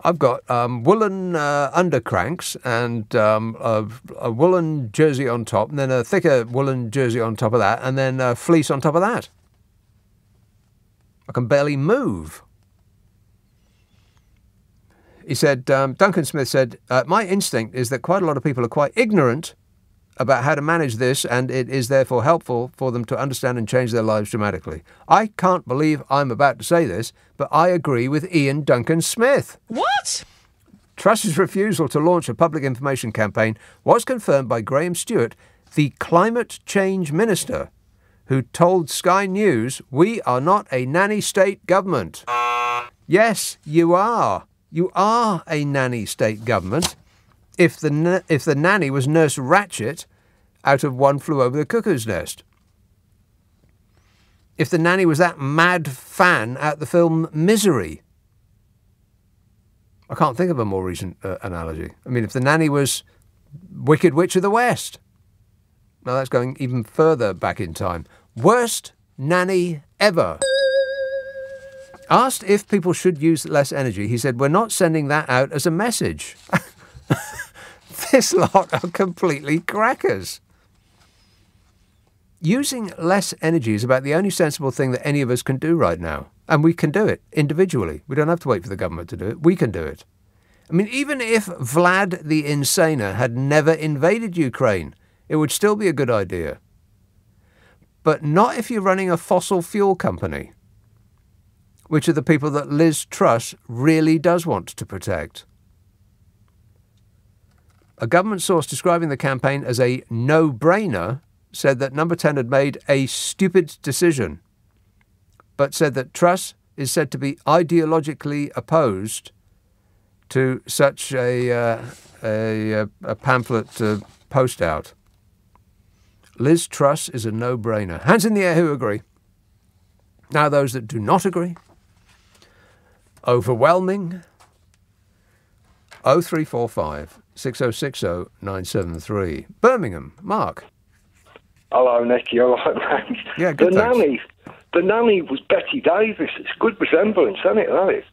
I've got woolen undercranks and a woolen jersey on top, and then a thicker woolen jersey on top of that, and then fleece on top of that. I can barely move. He said, Duncan Smith said, my instinct is that quite a lot of people are quite ignorant about how to manage this, and it is therefore helpful for them to understand and change their lives dramatically. I can't believe I'm about to say this, but I agree with Ian Duncan Smith. What? Truss's refusal to launch a public information campaign was confirmed by Graham Stewart, the climate change minister, who told Sky News, "We are not a nanny state government." Yes, you are. You are a nanny state government. If the nanny was Nurse Ratched out of One Flew Over the Cuckoo's Nest. If the nanny was that mad fan at the film Misery. I can't think of a more recent analogy. I mean, if the nanny was Wicked Witch of the West. Now that's going even further back in time. Worst nanny ever. Asked if people should use less energy, he said, "We're not sending that out as a message." This lot are completely crackers. Using less energy is about the only sensible thing that any of us can do right now. And we can do it individually. We don't have to wait for the government to do it. We can do it. I mean, even if Vlad the Insaner had never invaded Ukraine, it would still be a good idea. But not if you're running a fossil fuel company, which are the people that Liz Truss really does want to protect. A government source describing the campaign as a no-brainer said that Number 10 had made a stupid decision, but said that Truss is said to be ideologically opposed to such a pamphlet post out. Liz Truss is a no-brainer. Hands in the air who agree. Now those that do not agree. Overwhelming. 0345 6060 973. Birmingham, Mark. Hello, Nicky. All right, mate. Yeah, good. The nanny was Betty Davis. It's a good resemblance, isn't it? That is.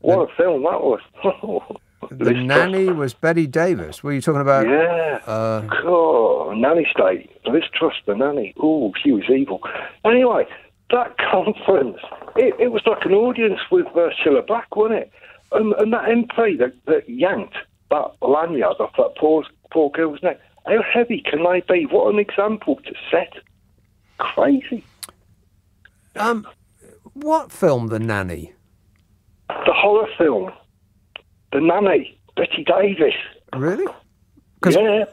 What a film that was. The nanny was Betty Davis. What are you talking about? Yeah. Nanny State. Liz Truss, the nanny. Oh, she was evil. Anyway, that conference, it was like an audience with Cilla Black, wasn't it? And that MP that yanked that lanyard off that poor girl's neck. How heavy can they be? What an example to set. Crazy. What film, The Nanny? The horror film. The Nanny. Betty Davis. Really? Yeah.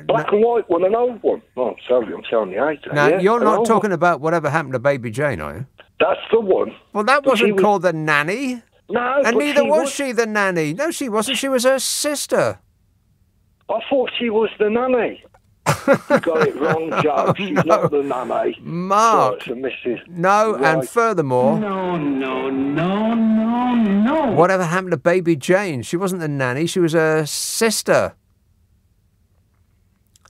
Black and white one, an old one. Oh, I'm sorry, I'm telling you. Now, yeah, you're not talking about Whatever Happened to Baby Jane, are you? That's the one. Well, that wasn't called The Nanny. No, and but neither was she the nanny. No, she wasn't. She was her sister. I thought she was the nanny. You got it wrong, Joe. She's not the nanny. Mark. So it's a Mrs. No, right. And furthermore... No. Whatever happened to Baby Jane? She wasn't the nanny. She was her sister.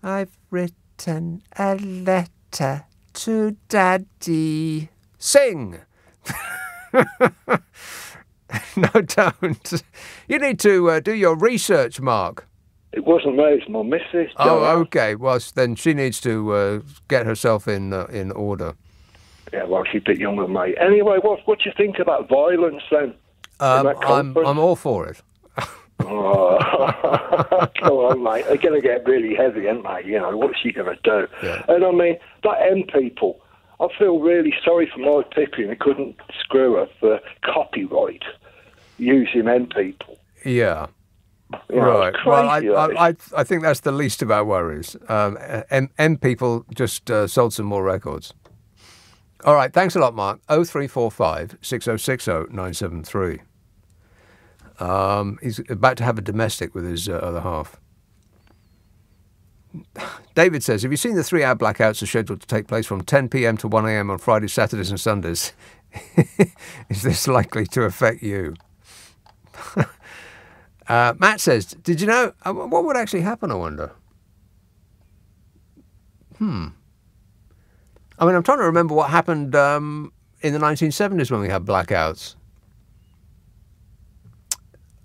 I've written a letter to Daddy. Sing! No, don't. You need to do your research, Mark. It wasn't me, it's my missus. Oh, okay. Well, then she needs to get herself in order. Yeah, well, she's a bit younger than me. Anyway, what do you think about violence then? I'm all for it. Oh, come on, mate. They're going to get really heavy, aren't they? You know, what's she going to do? Yeah. And I mean, that M people, I feel really sorry for Mike Pippin who couldn't screw her for copyright using M people. Yeah. You know, right. Well, I think that's the least of our worries. M people just sold some more records. All right. Thanks a lot, Mark. 0345 6060 973. He's about to have a domestic with his other half. David says, have you seen the 3-hour blackouts are scheduled to take place from 10 p.m. to 1 a.m. on Fridays, Saturdays and Sundays? Is this likely to affect you? Matt says, did you know, what would actually happen, I wonder? I'm I mean, I'm trying to remember what happened in the 1970s when we had blackouts.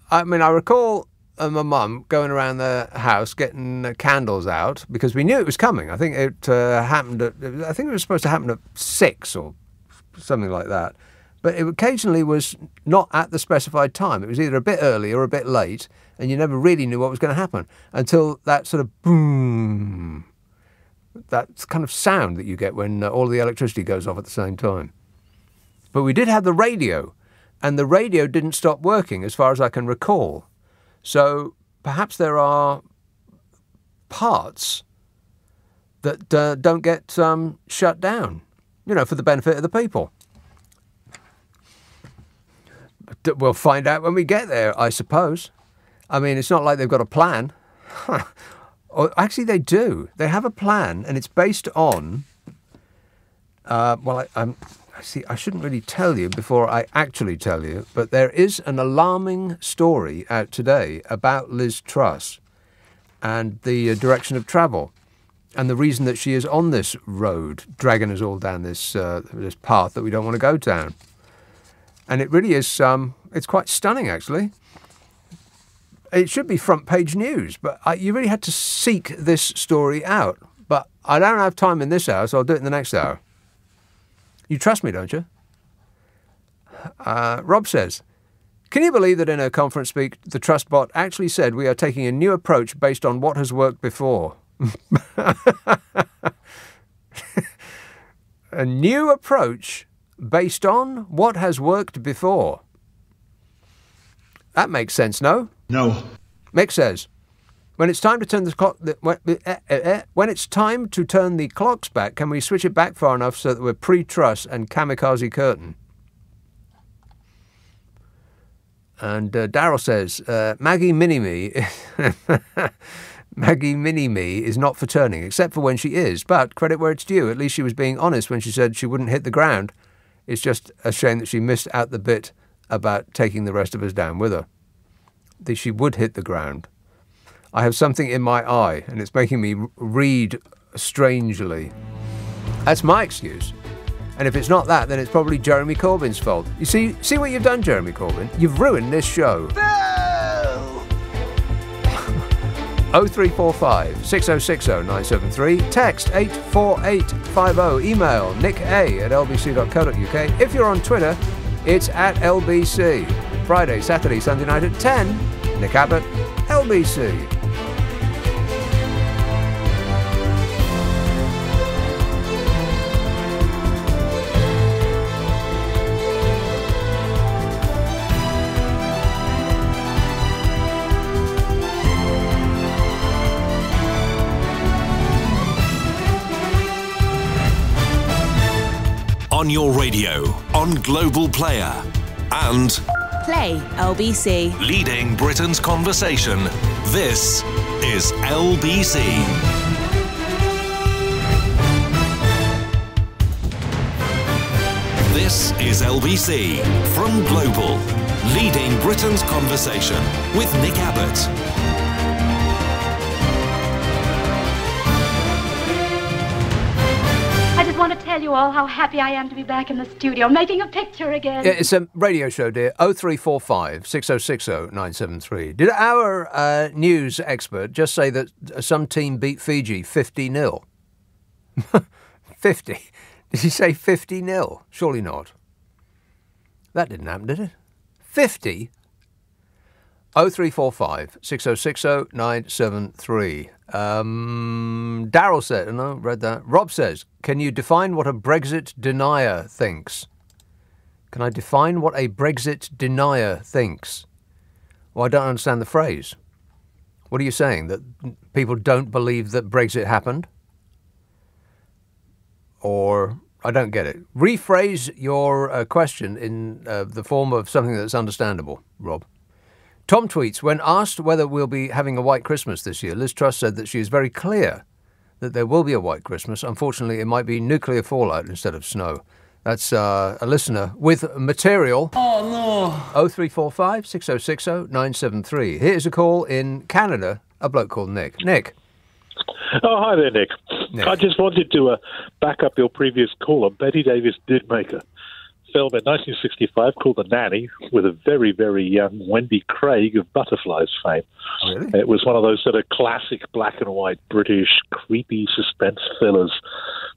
I mean, I recall my mum going around the house getting candles out because we knew it was coming. I think it happened I think it was supposed to happen at 6 or something like that. But it occasionally was not at the specified time. It was either a bit early or a bit late, and you never really knew what was going to happen until that sort of boom, that kind of sound that you get when all the electricity goes off at the same time. But we did have the radio, and the radio didn't stop working as far as I can recall. So perhaps there are parts that don't get shut down, for the benefit of the people. We'll find out when we get there, I suppose. I mean, it's not like they've got a plan. Actually, they do. They have a plan, and it's based on... I shouldn't really tell you before I actually tell you, but there is an alarming story out today about Liz Truss and the direction of travel and the reason that she is on this road, dragging us all down this path that we don't want to go down. And it really is, it's quite stunning, actually. It should be front page news, but you really had to seek this story out. But I don't have time in this hour, so I'll do it in the next hour. You trust me, don't you? Rob says, can you believe that in her conference speak, the Trust bot actually said we are taking a new approach based on what has worked before? A new approach based on what has worked before. That makes sense, no? No. Mick says, when it's time to turn the clock, when it's time to turn the clocks back, can we switch it back far enough so that we're pre-Truss and kamikaze Curtin? And Daryl says, Maggie Mini-Me, Maggie Mini-Me is not for turning, except for when she is. But credit where it's due. At least she was being honest when she said she wouldn't hit the ground. It's just a shame that she missed out the bit about taking the rest of us down with her. That she would hit the ground. I have something in my eye, and it's making me read strangely. That's my excuse. And if it's not that, then it's probably Jeremy Corbyn's fault. You see what you've done, Jeremy Corbyn? You've ruined this show. 0345 6060 973. Text 84850. Email nick@lbc.co.uk. If you're on Twitter, it's @LBC. Friday, Saturday, Sunday night at 10. Nick Abbot, LBC. On your radio, on Global Player, and Play LBC. Leading Britain's conversation. This is LBC. This is LBC from Global. Leading Britain's conversation with Nick Abbot. I just want to tell you all how happy I am to be back in the studio, making a picture again. It's a radio show, dear. 0345 6060 973. Did our news expert just say that some team beat Fiji 50-0? 50? Did he say 50-0? Surely not. That didn't happen, did it? 50? 0345 6060 973. Daryl said, and I read that. Rob says, can you define what a Brexit denier thinks? Can I define what a Brexit denier thinks? Well, I don't understand the phrase. What are you saying? That people don't believe that Brexit happened? Or, I don't get it. Rephrase your question in the form of something that's understandable, Rob. Tom tweets, when asked whether we'll be having a white Christmas this year, Liz Truss said that she is very clear that there will be a white Christmas. Unfortunately, it might be nuclear fallout instead of snow. That's a listener with material. Oh, no. 0345 6060 973. Here's a call in Canada, a bloke called Nick. Nick. Oh, hi there, Nick. I just wanted to back up your previous caller. Betty Davis did make a film in 1965 called The Nanny with a very, very young Wendy Craig of Butterflies fame. Really? It was one of those sort of classic black and white British creepy suspense thrillers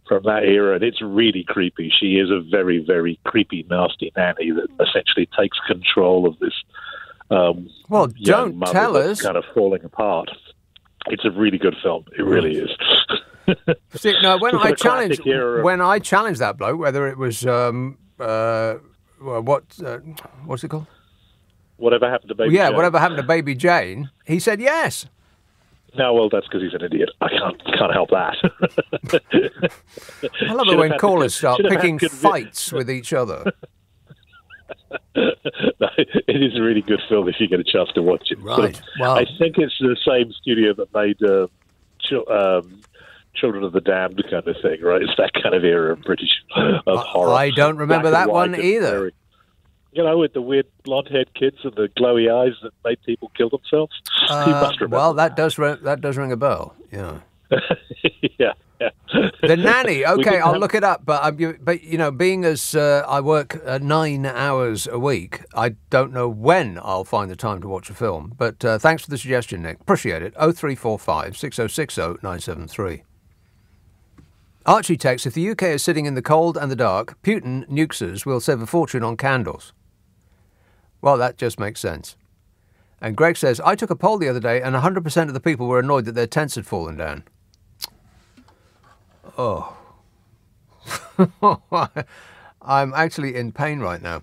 from that era, and it's really creepy. She is a very, very creepy, nasty nanny that essentially takes control of this well, young don't mother tell that's us. kind of falling apart. It's a really good film. It really is. See, no, when Sort I of classic era of- challenged that bloke, whether it was what's it called? Whatever happened to Baby Jane? Whatever happened to Baby Jane? He said yes. No, well, that's because he's an idiot. I can't help that. I love it when callers start picking fights with each other. It is a really good film if you get a chance to watch it. Right. Wow. I think it's the same studio that made Children of the Damned kind of thing, right? It's that kind of era of British horror. I don't remember Black and that white one and either. very- with the weird blonde-haired kids and the glowy eyes that made people kill themselves. You must remember. Well, that does ring a bell. Yeah. yeah. The Nanny. We Okay, can I'll have- look it up. But being as I work 9 hours a week, I don't know when I'll find the time to watch a film. But thanks for the suggestion, Nick. Appreciate it. 0345 6060 973. Archie texts, if the UK is sitting in the cold and the dark, Putin nukes us, we'll save a fortune on candles. Well, that just makes sense. And Greg says, I took a poll the other day and 100% of the people were annoyed that their tents had fallen down. Oh. I'm actually in pain right now.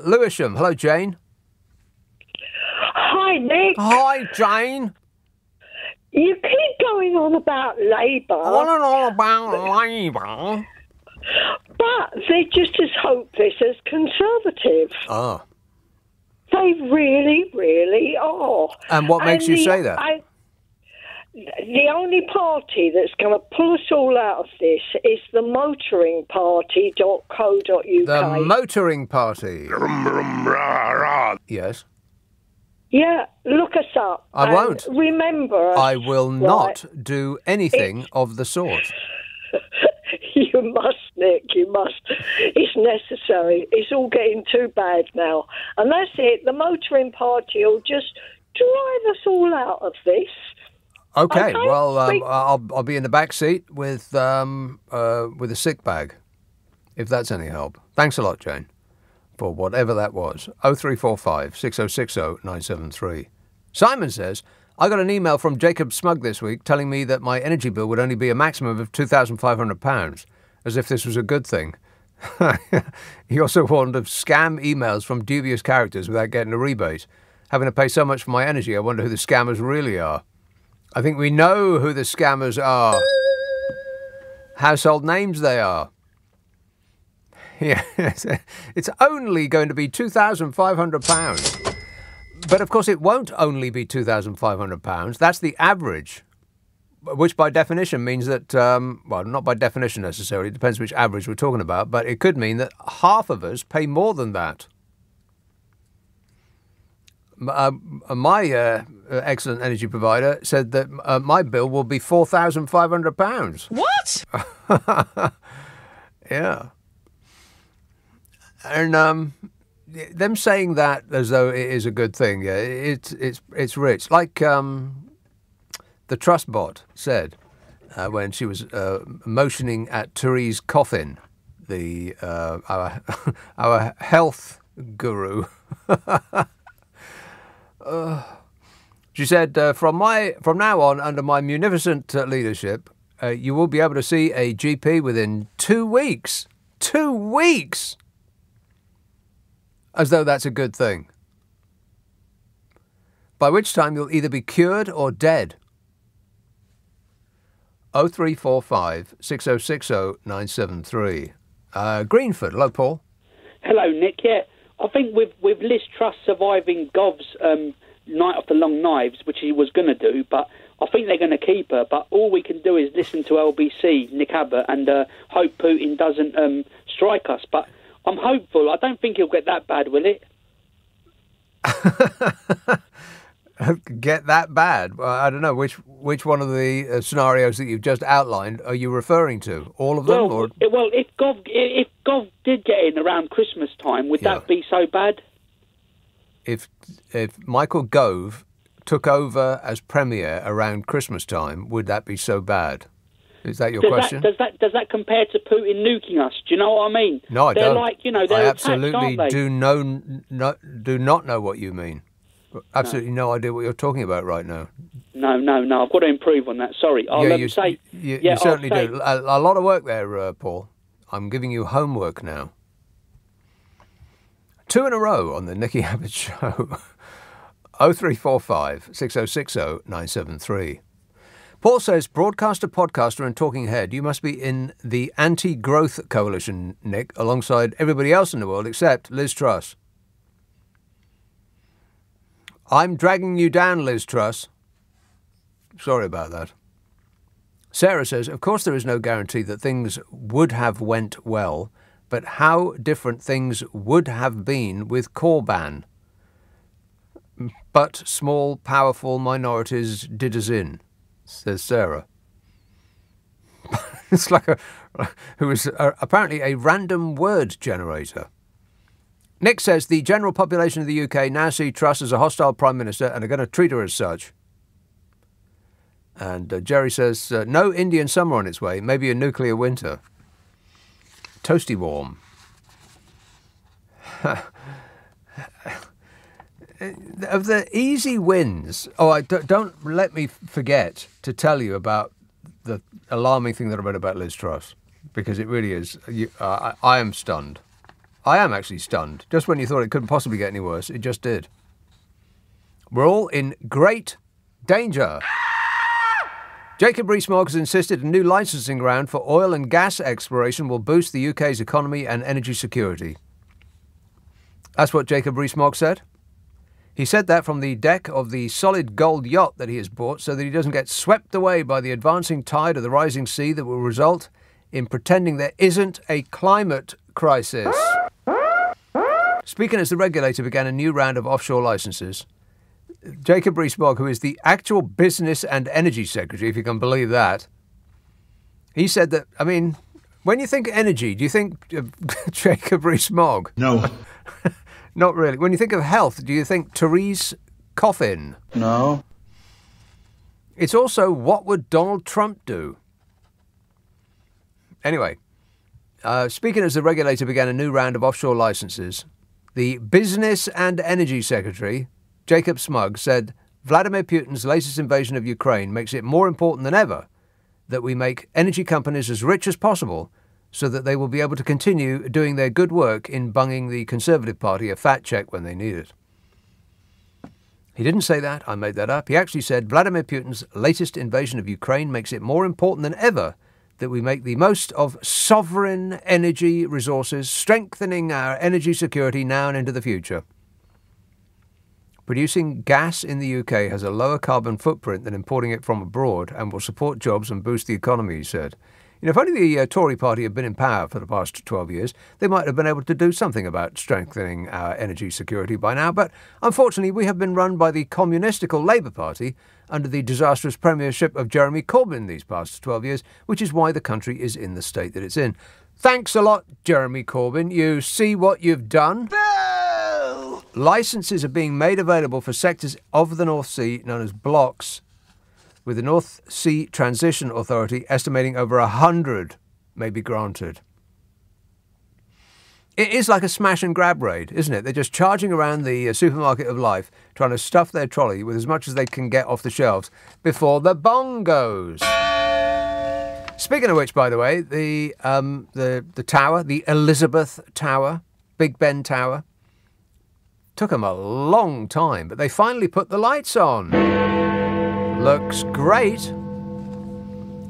Lewisham. Hello, Jane. Hi, Nick. Hi, Jane. You keep going on about Labour. All about Labour. But they're just as hopeless as Conservatives. Ah. They really, really are. And what makes you say that? The only party that's going to pull us all out of this is the motoringparty.co.uk. The Motoring Party. Yes. Yeah, look us up. I and won't. Remember us. I will not do anything of the sort. You must, Nick, you must. It's necessary. It's all getting too bad now. And that's it. The motoring party will just drive us all out of this. Okay, well, I'll be in the back seat with a sick bag, if that's any help. Thanks a lot, Jane, for whatever that was. 0345 6060 973. Simon says, I got an email from Jacob Smug this week telling me that my energy bill would only be a maximum of £2,500, as if this was a good thing. He also warned of scam emails from dubious characters without getting a rebate. Having to pay so much for my energy, I wonder who the scammers really are. I think we know who the scammers are. Household names they are. Yes, it's only going to be £2,500. But of course it won't only be £2,500. That's the average, which by definition means that, well, not by definition necessarily, it depends which average we're talking about, but it could mean that half of us pay more than that. My excellent energy provider said that my bill will be £4,500. What? Yeah. And them saying that as though it is a good thing, yeah, it's rich. Like the trust bot said when she was motioning at Therese Coffin, the our health guru. She said, from now on, under my munificent leadership, you will be able to see a GP within 2 weeks. 2 weeks! As though that's a good thing. By which time you'll either be cured or dead. 0345 6060 973. Greenford, hello, Paul. Hello, Nick. Yeah, I think with Liz Truss surviving Gov's Night of the Long Knives, which he was going to do, but I think they're going to keep her. But all we can do is listen to LBC, Nick Abbott, and hope Putin doesn't strike us. But I'm hopeful. I don't think he'll get that bad, will it? get that bad? Well, I don't know which one of the scenarios that you've just outlined are you referring to? All of them? Well, if Gov did get in around Christmas time, would that be so bad? If Michael Gove took over as Premier around Christmas time, would that be so bad? Is that your question? Does that compare to Putin nuking us? Do you know what I mean? No, I don't. They're like, they're I attached, absolutely aren't they? do not know what you mean. Absolutely no idea what you're talking about right now. No. I've got to improve on that. Sorry. You certainly do. A lot of work there, Paul. I'm giving you homework now. 2 in a row on the Nicky Abbott Show. 0345 6060 973. Paul says, broadcaster, podcaster and talking head, you must be in the anti-growth coalition, Nick, alongside everybody else in the world except Liz Truss. I'm dragging you down, Liz Truss. Sorry about that. Sarah says, of course there is no guarantee that things would have went well, but how different things would have been with Corban. But small, powerful minorities did us in, says Sarah. It's like who is apparently a random word generator. Nick says the general population of the UK now see Truss as a hostile Prime Minister and are going to treat her as such. And Jerry says, no Indian summer on its way, maybe a nuclear winter. Toasty warm. Of the easy wins, don't let me forget to tell you about the alarming thing that I read about Liz Truss, because it really is. I am stunned. I am actually stunned. Just when you thought it couldn't possibly get any worse, it just did. We're all in great danger. Jacob Rees-Mogg has insisted a new licensing round for oil and gas exploration will boost the UK's economy and energy security. That's what Jacob Rees-Mogg said. He said that from the deck of the solid gold yacht that he has bought so that he doesn't get swept away by the advancing tide of the rising sea that will result in pretending there isn't a climate crisis. Speaking as the regulator began a new round of offshore licences, Jacob Rees-Mogg, who is the actual Business and Energy Secretary, if you can believe that, he said that, when you think energy, do you think Jacob Rees-Mogg? No. Not really. When you think of health, do you think Therese Coffin? No. It's also, what would Donald Trump do? Anyway, speaking as the regulator began a new round of offshore licences, the Business and Energy Secretary, Jacob Smug, said Vladimir Putin's latest invasion of Ukraine makes it more important than ever that we make energy companies as rich as possible so that they will be able to continue doing their good work in bunging the Conservative Party a fat check when they need it. He didn't say that, I made that up. He actually said Vladimir Putin's latest invasion of Ukraine makes it more important than ever that we make the most of sovereign energy resources, strengthening our energy security now and into the future. Producing gas in the UK has a lower carbon footprint than importing it from abroad and will support jobs and boost the economy, he said. If only the Tory party had been in power for the past 12 years, they might have been able to do something about strengthening our energy security by now. But unfortunately, we have been run by the communistical Labour Party under the disastrous premiership of Jeremy Corbyn these past 12 years, which is why the country is in the state that it's in. Thanks a lot, Jeremy Corbyn. You see what you've done? No! Licences are being made available for sectors of the North Sea known as blocks, with the North Sea Transition Authority estimating over 100 may be granted. It is like a smash and grab raid, isn't it? They're just charging around the supermarket of life, trying to stuff their trolley with as much as they can get off the shelves before the bong goes. Speaking of which, by the way, the tower, the Elizabeth Tower, Big Ben Tower, took them a long time, but they finally put the lights on. Looks great.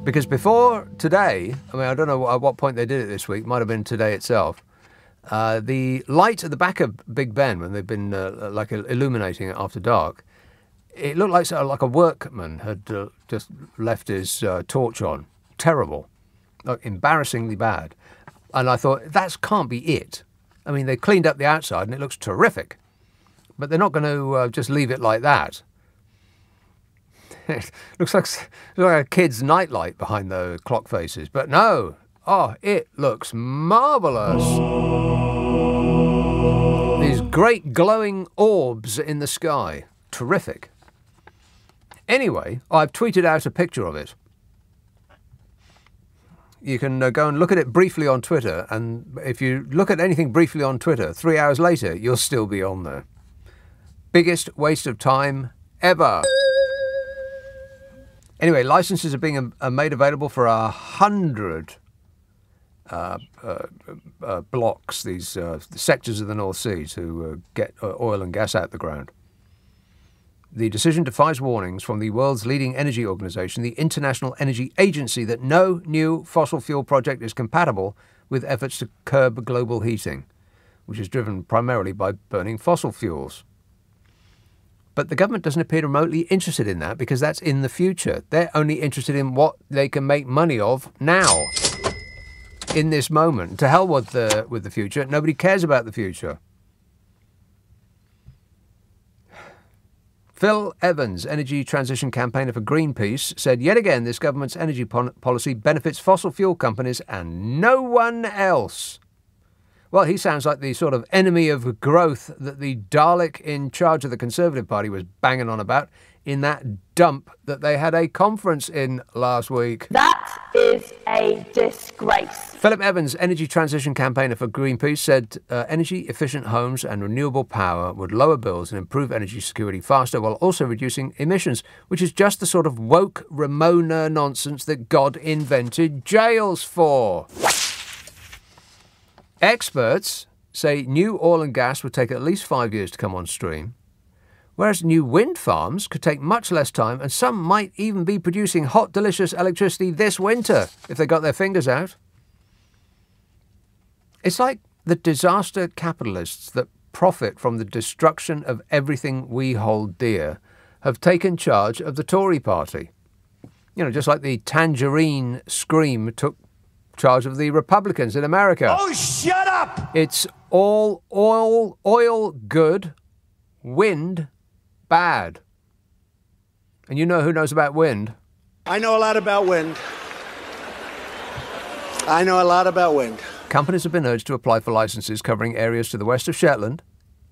Because before today, I don't know at what point they did it this week, might have been today itself, the light at the back of Big Ben, when they've been illuminating it after dark, it looked like a workman had just left his torch on. Terrible. Embarrassingly bad. And I thought, that can't be it. They cleaned up the outside and it looks terrific. But they're not going to just leave it like that. It looks like a kid's nightlight behind the clock faces. But no. Oh, it looks marvellous. These great glowing orbs in the sky. Terrific. Anyway, I've tweeted out a picture of it. You can go and look at it briefly on Twitter, and if you look at anything briefly on Twitter, 3 hours later, you'll still be on there. Biggest waste of time ever. Anyway, licenses are being made available for 100 blocks, these sectors of the North Sea, to get oil and gas out the ground. The decision defies warnings from the world's leading energy organisation, the International Energy Agency, that no new fossil fuel project is compatible with efforts to curb global heating, which is driven primarily by burning fossil fuels. But the government doesn't appear remotely interested in that, because that's in the future. They're only interested in what they can make money of now, in this moment. To hell with the future. Nobody cares about the future. Phil Evans, energy transition campaigner for Greenpeace, said yet again this government's energy policy benefits fossil fuel companies and no one else. Well, he sounds like the sort of enemy of growth that the Dalek in charge of the Conservative Party was banging on about in that dump that they had a conference in last week. That is a disgrace. Philip Evans, energy transition campaigner for Greenpeace, said energy-efficient homes and renewable power would lower bills and improve energy security faster while also reducing emissions, which is just the sort of woke Ramona nonsense that God invented jails for. Experts say new oil and gas would take at least 5 years to come on stream, whereas new wind farms could take much less time, and some might even be producing hot, delicious electricity this winter if they got their fingers out. It's like the disaster capitalists that profit from the destruction of everything we hold dear have taken charge of the Tory party. You know, just like the Tangerine Scream took charge of the Republicans in America. Oh, shut up! It's all oil good, wind bad. And you know who knows about wind? I know a lot about wind. I know a lot about wind. Companies have been urged to apply for licenses covering areas to the west of Shetland,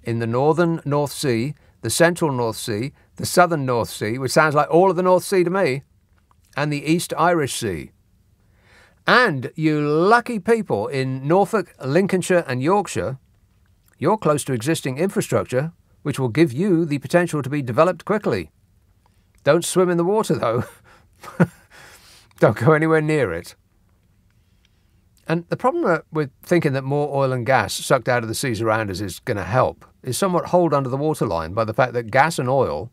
in the northern North Sea, the central North Sea, the southern North Sea, which sounds like all of the North Sea to me, and the East Irish Sea. And you lucky people in Norfolk, Lincolnshire and Yorkshire, you're close to existing infrastructure, which will give you the potential to be developed quickly. Don't swim in the water, though. Don't go anywhere near it. And the problem with thinking that more oil and gas sucked out of the seas around us is going to help is somewhat held under the waterline by the fact that gas and oil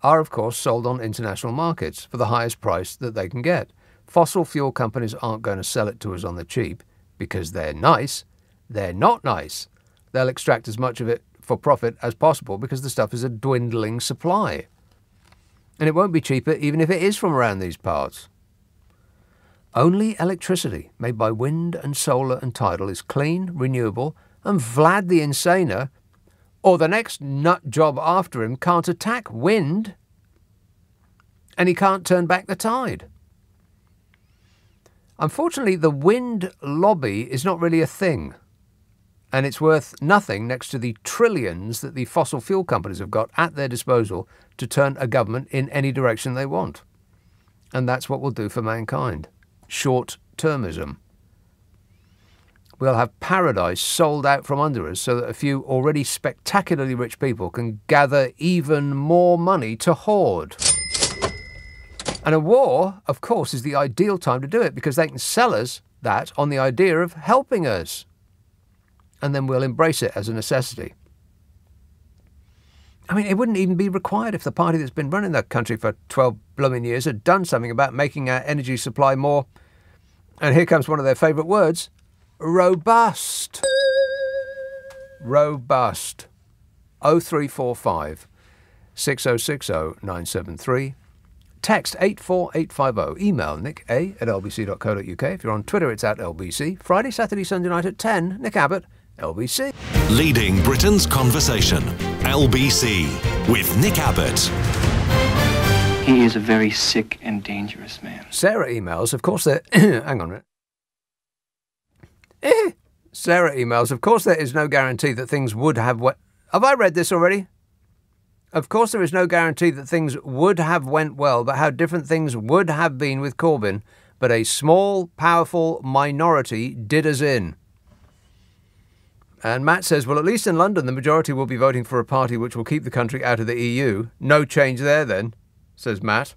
are, of course, sold on international markets for the highest price that they can get. Fossil fuel companies aren't going to sell it to us on the cheap because they're nice. They're not nice. They'll extract as much of it for profit as possible because the stuff is a dwindling supply. And it won't be cheaper even if it is from around these parts. Only electricity made by wind and solar and tidal is clean, renewable, and Vlad the Insaner, or the next nut job after him, can't attack wind, and he can't turn back the tide. Unfortunately, the wind lobby is not really a thing, and it's worth nothing next to the trillions that the fossil fuel companies have got at their disposal to turn a government in any direction they want. And that's what we'll do for mankind. Short-termism. We'll have paradise sold out from under us so that a few already spectacularly rich people can gather even more money to hoard. And a war, of course, is the ideal time to do it because they can sell us that on the idea of helping us. And then we'll embrace it as a necessity. I mean, it wouldn't even be required if the party that's been running that country for 12 blooming years had done something about making our energy supply more, and here comes one of their favourite words, robust. Robust. 0345 6060 973. Text 84850. Email nick@lbc.co.uk. If you're on Twitter, it's @LBC. Friday, Saturday, Sunday night at 10, Nick Abbot, LBC. Leading Britain's conversation. LBC with Nick Abbot. He is a very sick and dangerous man. Sarah emails, of course there... hang on a minute. Sarah emails, of course there is no guarantee that things would have... Have I read this already? Of course there is no guarantee that things would have went well, but how different things would have been with Corbyn, but a small, powerful minority did us in. And Matt says, well, at least in London, the majority will be voting for a party which will keep the country out of the EU. No change there, then, says Matt.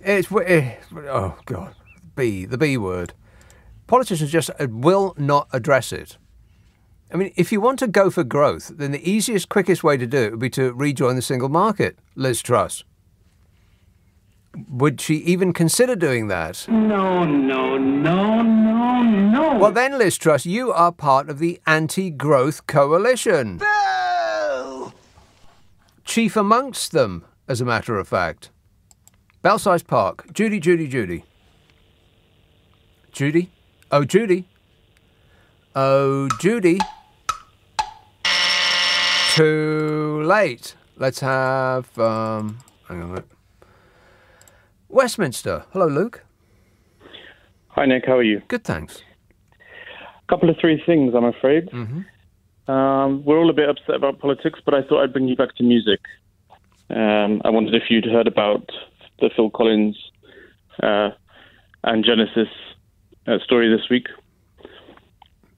Oh, God. The B word. Politicians just will not address it. I mean, if you want to go for growth, then the easiest, quickest way to do it would be to rejoin the single market, Liz Truss. Would she even consider doing that? No. Well then, Liz Truss, you are part of the anti-growth coalition. Boo! Chief amongst them, as a matter of fact. Belsize Park. Judy. Judy? Oh, Judy. Oh, Judy. Too late. Let's have... hang on a minute. Westminster. Hello, Luke. Hi, Nick. How are you? Good, thanks. Couple of three things, I'm afraid. Mm-hmm. We're all a bit upset about politics, but I thought I'd bring you back to music. I wondered if you'd heard about the Phil Collins and Genesis story this week.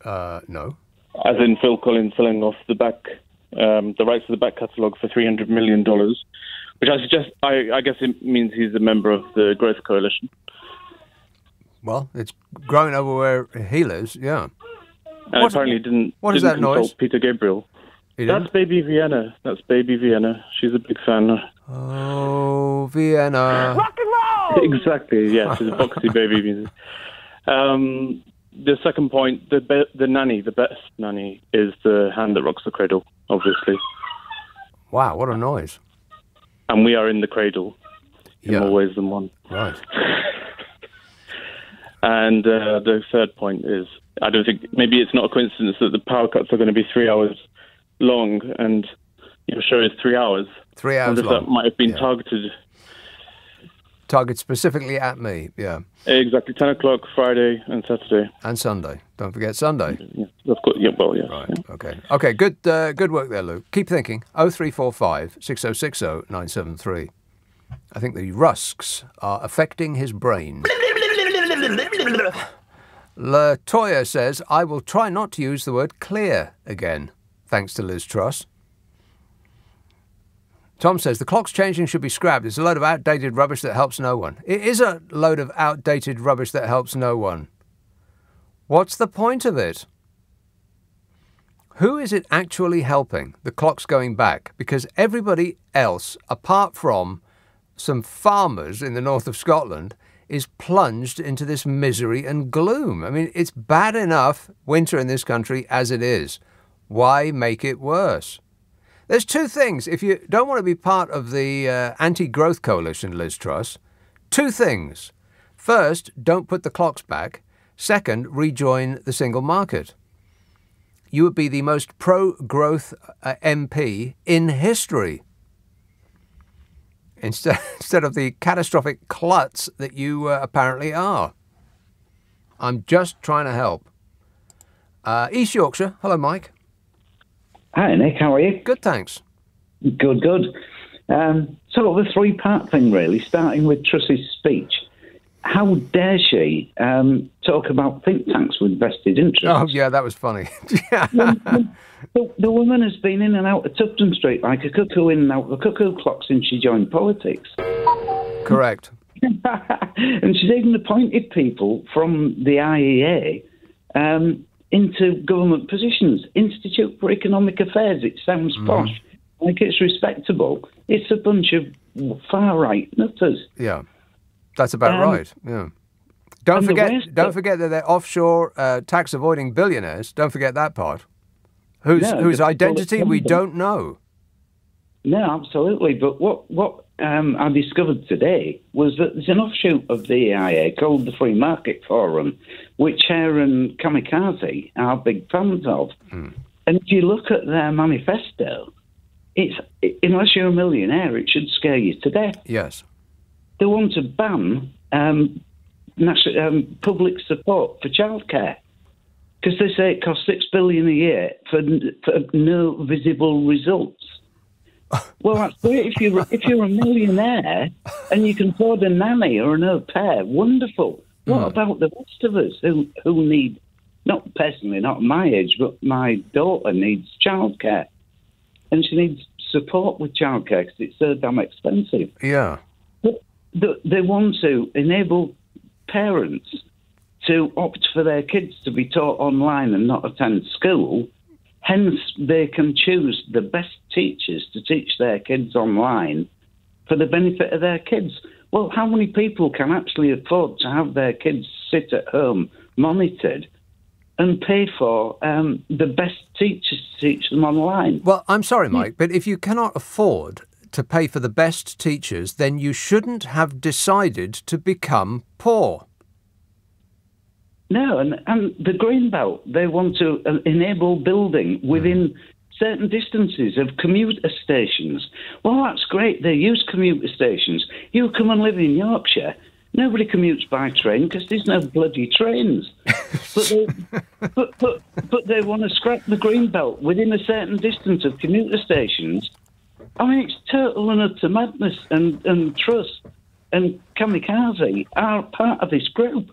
No. As in Phil Collins selling off the rights to the back catalogue for $300 million, which I guess it means he's a member of the Growth Coalition. Well, it's growing over where he lives, yeah. And apparently didn't that consult noise? Peter Gabriel. That's Baby Vienna. She's a big fan. Oh, Vienna. Rock and roll! Exactly, yeah. She's a boxy baby music. The second point, the best nanny, is the hand that rocks the cradle, obviously. Wow, what a noise. And we are in the cradle in more ways than one. Right. And the third point is, I don't think, maybe it's not a coincidence that the power cuts are going to be 3 hours long, and your show is 3 hours. 3 hours long. That might have been targeted. Targeted specifically at me, yeah. Exactly, 10 o'clock Friday and Saturday. And Sunday. Don't forget Sunday. Yeah, of course. Yeah, well, yeah. Right, okay. Okay, good work there, Luke. Keep thinking. 0345 6060 973. I think the rusks are affecting his brain. Latoya says, I will try not to use the word clear again, thanks to Liz Truss. Tom says, the clock's changing should be scrapped. It's a load of outdated rubbish that helps no one. It is a load of outdated rubbish that helps no one. What's the point of it? Who is it actually helping? The clock's going back. Because everybody else, apart from some farmers in the north of Scotland, is plunged into this misery and gloom. I mean, it's bad enough winter in this country as it is. Why make it worse? There's two things. If you don't want to be part of the anti-growth coalition, Liz Truss, two things. First, don't put the clocks back. Second, rejoin the single market. You would be the most pro-growth MP in history. Instead of the catastrophic klutz that you apparently are. I'm just trying to help. East Yorkshire. Hello, Mike. Hi, Nick. How are you? Good, thanks. Good. So the three-part thing, really, starting with Truss's speech. How dare she talk about think tanks with vested interests? Oh, yeah, that was funny. The woman has been in and out of Tufton Street like a cuckoo in and out of a cuckoo clock since she joined politics. Correct. And she's even appointed people from the IEA into government positions. Institute for Economic Affairs. It sounds posh, like it's respectable. It's a bunch of far-right nutters. Yeah, that's about right. Yeah. Don't forget that they're offshore tax-avoiding billionaires. Don't forget that part. Whose identity we don't know. No, absolutely. But what I discovered today was that there's an offshoot of the EIA called the Free Market Forum, which her and Kamikaze are big fans of. And if you look at their manifesto, unless you're a millionaire, it should scare you to death. Yes. They want to ban public support for childcare because they say it costs $6 billion a year for no visible results. Well, that's great if you're a millionaire and you can afford a nanny or an au pair. Wonderful. What about the rest of us who need, not personally, not my age, but my daughter needs childcare, and she needs support with childcare because it's so damn expensive. Yeah. But they want to enable parents to opt for their kids to be taught online and not attend school. Hence, they can choose the best teachers to teach their kids online for the benefit of their kids. Well, how many people can actually afford to have their kids sit at home monitored and pay for the best teachers to teach them online? Well, I'm sorry, Mike, but if you cannot afford to pay for the best teachers, then you shouldn't have decided to become poor. No, and the Greenbelt, they want to enable building within certain distances of commuter stations. Well, that's great. They use commuter stations. You come and live in Yorkshire. Nobody commutes by train because there's no bloody trains. But they want to scrap the Greenbelt within a certain distance of commuter stations. I mean, it's total and utter madness, and Truss and Kamikaze are part of this group.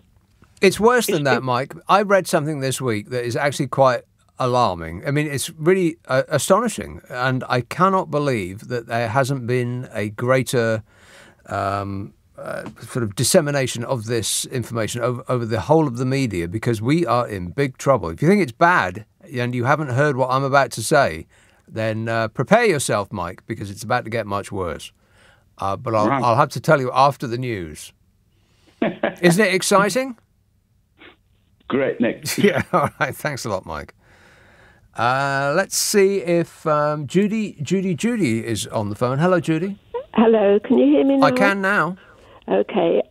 It's worse than that, Mike. I read something this week that is actually quite alarming. I mean, it's really astonishing, and I cannot believe that there hasn't been a greater sort of dissemination of this information over the whole of the media, because we are in big trouble. If you think it's bad and you haven't heard what I'm about to say, then prepare yourself, Mike, because it's about to get much worse. But I'll have to tell you after the news. Isn't it exciting? Great, Nick. Yeah, all right. Thanks a lot, Mike. Let's see if Judy is on the phone. Hello, Judy. Hello, can you hear me now? I can now. Okay.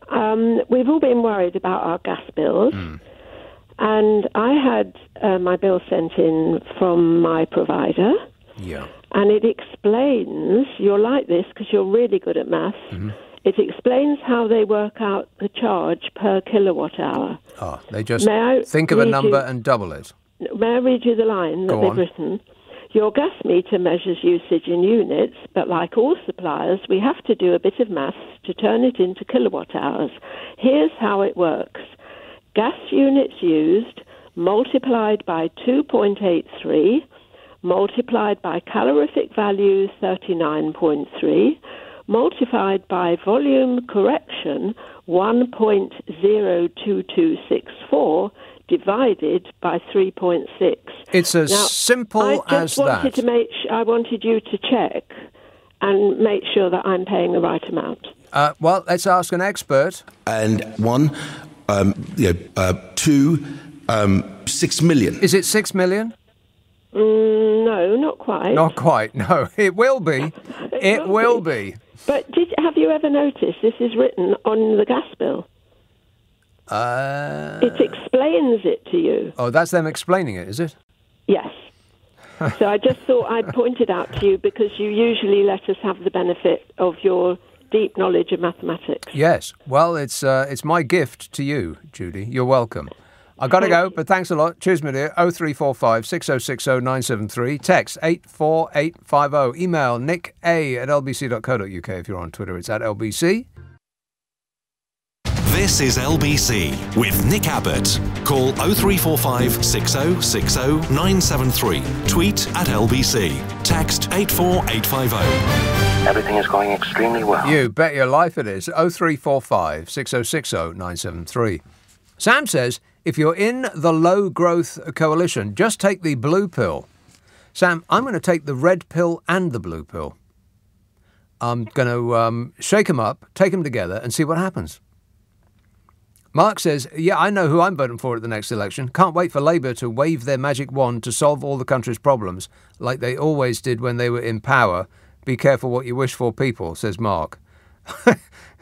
We've all been worried about our gas bills. And I had my bill sent in from my provider. Yeah. And it explains, you're like this because you're really good at maths, it explains how they work out the charge per kilowatt hour. Oh, they just think of a number and double it. May I read you the line that they've written? Your gas meter measures usage in units, but like all suppliers, we have to do a bit of maths to turn it into kilowatt hours. Here's how it works. Gas units used multiplied by 2.83 multiplied by calorific value 39.3 multiplied by volume correction 1.02264 divided by 3.6. It's as simple as that. I wanted you to check and make sure that I'm paying the right amount. Well, let's ask an expert. And two, 6 million. Is it 6 million? No, not quite. Not quite, no. It will be. It will be. But have you ever noticed this is written on the gas bill? It explains it to you. Oh, that's them explaining it, is it? Yes. So I just thought I'd point it out to you because you usually let us have the benefit of your deep knowledge of mathematics. Yes. Well, it's my gift to you, Judy. You're welcome. I've got to go, but thanks a lot. Cheers, my dear. 0345 6060 973. Text 84850. Email nica@lbc.co.uk. If you're on Twitter, it's @LBC. This is LBC with Nick Abbott. Call 0345 6060 973. Tweet @LBC. Text 84850. Everything is going extremely well. You bet your life it is. 0345 6060 973. Sam says, if you're in the low growth coalition, just take the blue pill. Sam, I'm going to take the red pill and the blue pill. I'm going to shake them up, take them together and see what happens. Mark says, yeah, I know who I'm voting for at the next election. Can't wait for Labour to wave their magic wand to solve all the country's problems, like they always did when they were in power. Be careful what you wish for, people, says Mark,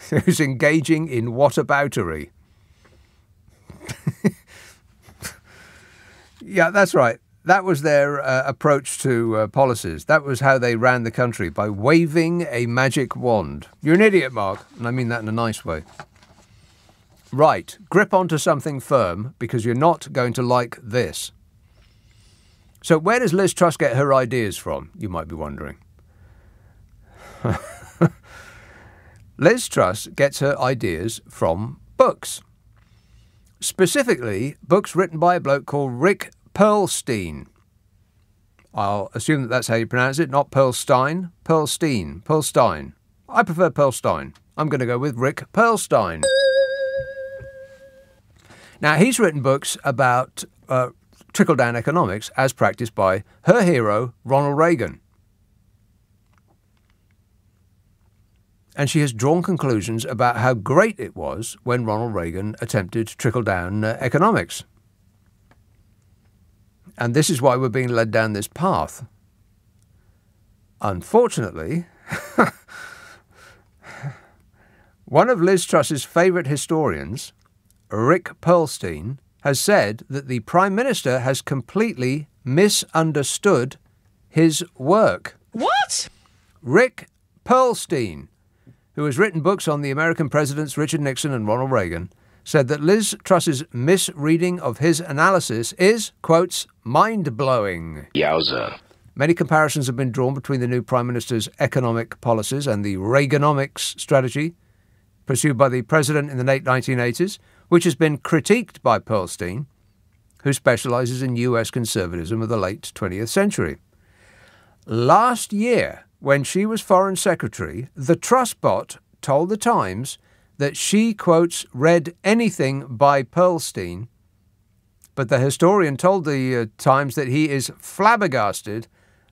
who's engaging in whataboutery. Yeah, that's right. That was their approach to policies. That was how they ran the country, by waving a magic wand. You're an idiot, Mark, and I mean that in a nice way. Right, grip onto something firm, because you're not going to like this. So where does Liz Truss get her ideas from, you might be wondering? Liz Truss gets her ideas from books. Specifically, books written by a bloke called Rick Perlstein. I'll assume that that's how you pronounce it, not Perlstein. Perlstein. I prefer Perlstein. I'm going to go with Rick Perlstein. Now, he's written books about trickle-down economics as practiced by her hero, Ronald Reagan. And she has drawn conclusions about how great it was when Ronald Reagan attempted trickle-down economics. And this is why we're being led down this path. Unfortunately, one of Liz Truss's favourite historians, Rick Perlstein, has said that the Prime Minister has completely misunderstood his work. What? Rick Perlstein, who has written books on the American presidents Richard Nixon and Ronald Reagan, said that Liz Truss's misreading of his analysis is, quotes, mind-blowing. Yowza. Many comparisons have been drawn between the new Prime Minister's economic policies and the Reaganomics strategy pursued by the President in the late 1980s, which has been critiqued by Perlstein, who specialises in US conservatism of the late 20th century. Last year, when she was Foreign Secretary, the Truss bot told The Times that she, quotes, read anything by Perlstein, but the historian told the Times that he is flabbergasted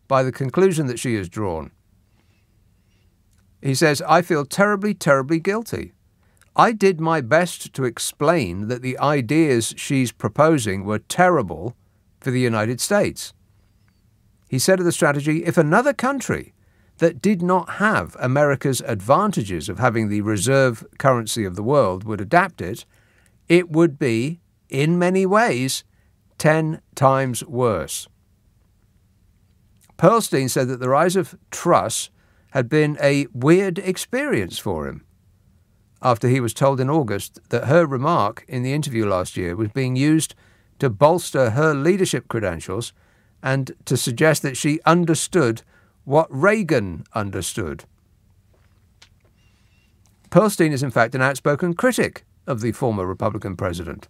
by the conclusion that she has drawn. He says, I feel terribly, terribly guilty. I did my best to explain that the ideas she's proposing were terrible for the United States. He said of the strategy, if another country that did not have America's advantages of having the reserve currency of the world would adapt it, it would be, in many ways, 10 times worse. Perlstein said that the rise of Truss had been a weird experience for him, after he was told in August that her remark in the interview last year was being used to bolster her leadership credentials and to suggest that she understood what Reagan understood. Perlstein is in fact an outspoken critic of the former Republican president.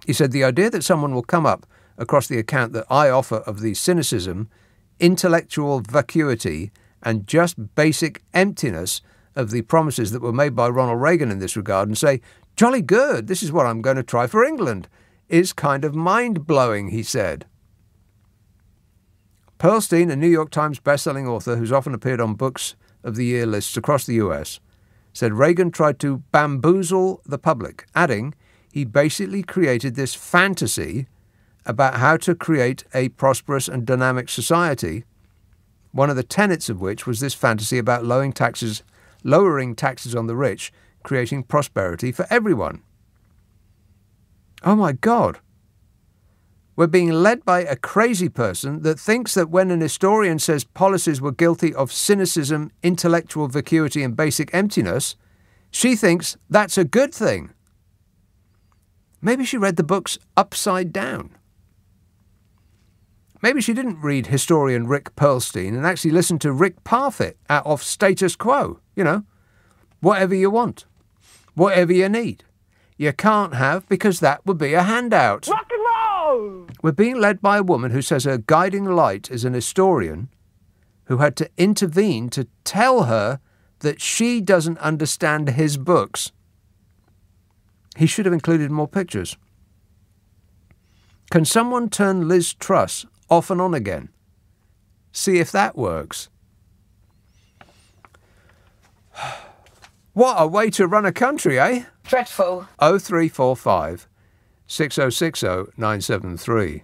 He said, the idea that someone will come up across the account that I offer of the cynicism, intellectual vacuity, and just basic emptiness of the promises that were made by Ronald Reagan in this regard and say, jolly good, this is what I'm going to try for England, is kind of mind-blowing, he said. Perlstein, a New York Times bestselling author who's often appeared on books of the year lists across the US, said Reagan tried to bamboozle the public, adding he basically created this fantasy about how to create a prosperous and dynamic society, one of the tenets of which was this fantasy about lowering taxes on the rich, creating prosperity for everyone. Oh my God. We're being led by a crazy person that thinks that when an historian says policies were guilty of cynicism, intellectual vacuity, and basic emptiness, she thinks that's a good thing. Maybe she read the books upside down. Maybe she didn't read historian Rick Perlstein and actually listened to Rick Parfitt out of Status Quo. You know, whatever you want, whatever you need. You can't have because that would be a handout. Rock and roll! We're being led by a woman who says her guiding light is an historian who had to intervene to tell her that she doesn't understand his books. He should have included more pictures. Can someone turn Liz Truss off and on again? See if that works. What a way to run a country, eh? Dreadful. 0345 6060 973.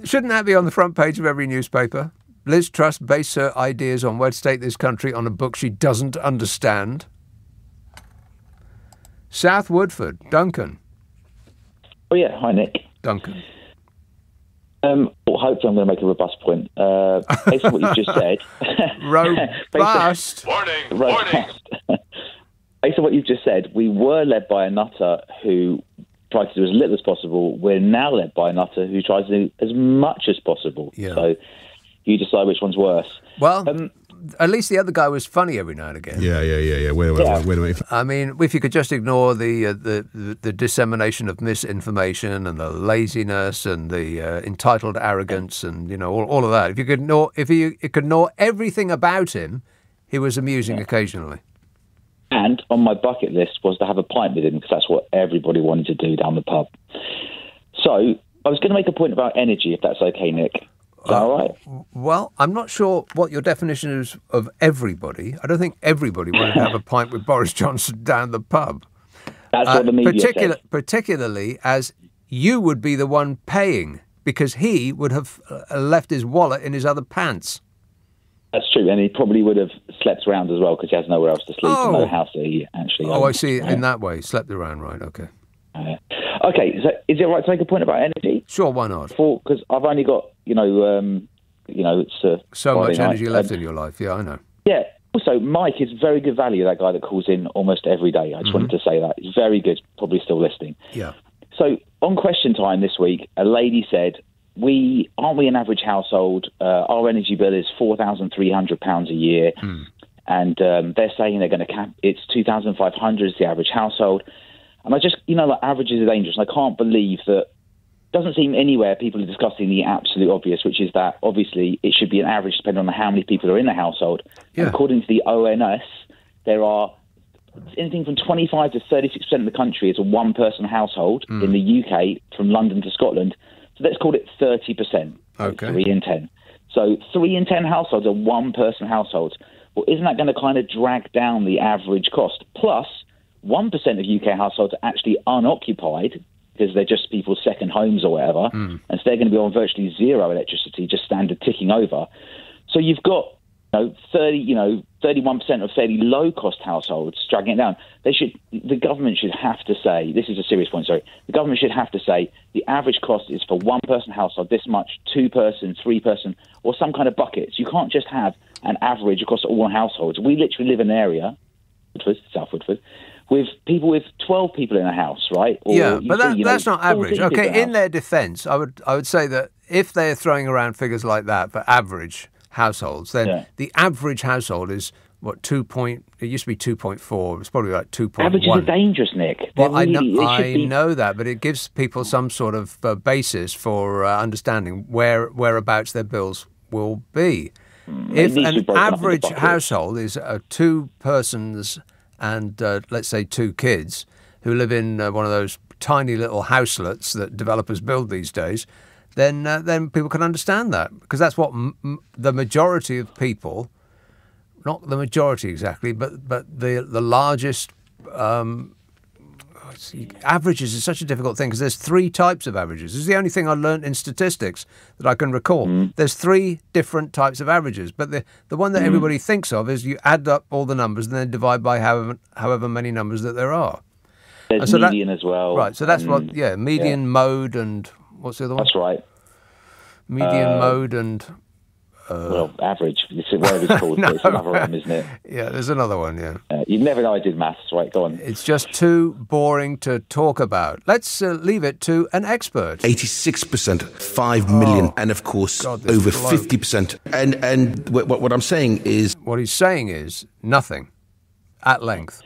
Shouldn't that be on the front page of every newspaper? Liz Truss based her ideas on where to take this country on a book she doesn't understand. South Woodford, Duncan. Oh, yeah. Hi, Nick. Duncan. Well, hopefully I'm going to make a robust point. Based on what you've just said... Robust? Warning! Based on what you've just said, we were led by a nutter who tried to do as little as possible. We're now led by a nutter who tries to do as much as possible. Yeah. So you decide which one's worse. Well... at least the other guy was funny every now and again. Yeah. Wait a minute. I mean, if you could just ignore the dissemination of misinformation and the laziness and the entitled arrogance and all of that, if you could ignore everything about him, he was amusing occasionally. And on my bucket list was to have a pint with him because that's what everybody wanted to do down the pub. So I was going to make a point about energy, if that's okay, Nick. Is that all right? Well, I'm not sure what your definition is of everybody. I don't think everybody wanted to have a pint with Boris Johnson down the pub. That's what the media said. Particularly as you would be the one paying, because he would have left his wallet in his other pants. That's true, and he probably would have slept around as well because he has nowhere else to sleep and no house that he actually owns. Oh, I see. In that way, slept around, right? Okay. Okay, so is it right to make a point about energy? Sure, why not? Because I've only got, it's so much Friday energy night. left in your life. Yeah, I know. Yeah. Also, Mike is very good value, that guy that calls in almost every day. I just wanted to say that. He's very good, probably still listening. Yeah. So on Question Time this week, a lady said, aren't we an average household? Our energy bill is £4,300 a year. And they're saying they're going to cap, it's 2,500 is the average household. And I just, like averages are dangerous. And I can't believe that it doesn't seem anywhere people are discussing the absolute obvious, which is that obviously it should be an average depending on how many people are in the household. Yeah. And according to the ONS, there are anything from 25 to 36% of the country is a one-person household in the UK, from London to Scotland. So let's call it 30%. Okay. 3 in 10. So 3 in 10 households are one-person households. Well, isn't that going to kind of drag down the average cost? Plus, 1% of UK households are actually unoccupied because they're just people's second homes or whatever. And so they're going to be on virtually zero electricity, just standard ticking over. So you've got 31% of fairly low-cost households dragging it down. The government should have to say, this is a serious point, sorry, the government should have to say the average cost is for one-person household this much, two-person, three-person, or some kind of buckets. You can't just have an average across all households. We literally live in an area, South Woodford, with people with 12 people in a house, right? Or but that's not average. Okay, in their defence, I would say that if they're throwing around figures like that for average households, then the average household is what, it used to be 2.4. It's probably like 2.1. Averages are dangerous, Nick. Well, I know that, but it gives people some sort of basis for understanding whereabouts their bills will be. If an average household is 2 persons and let's say 2 kids who live in one of those tiny little houselets that developers build these days, then people can understand that, because that's what the majority of people, not the majority exactly, but the largest averages is such a difficult thing because there's 3 types of averages. This is the only thing I learned in statistics that I can recall. There's 3 different types of averages, but the one that everybody thinks of is you add up all the numbers and then divide by however many numbers that there are. There's median as well. Right, so that's median, mode, and what's the other one? That's right. Median, mode, and... average. It's whatever it's called. It's another one, isn't it? Yeah, there's another one, you never know I did maths, right? Go on. It's just too boring to talk about. Let's leave it to an expert. 86%, 5 million, and of course, over 50%. And what I'm saying is... What he's saying is nothing, at length.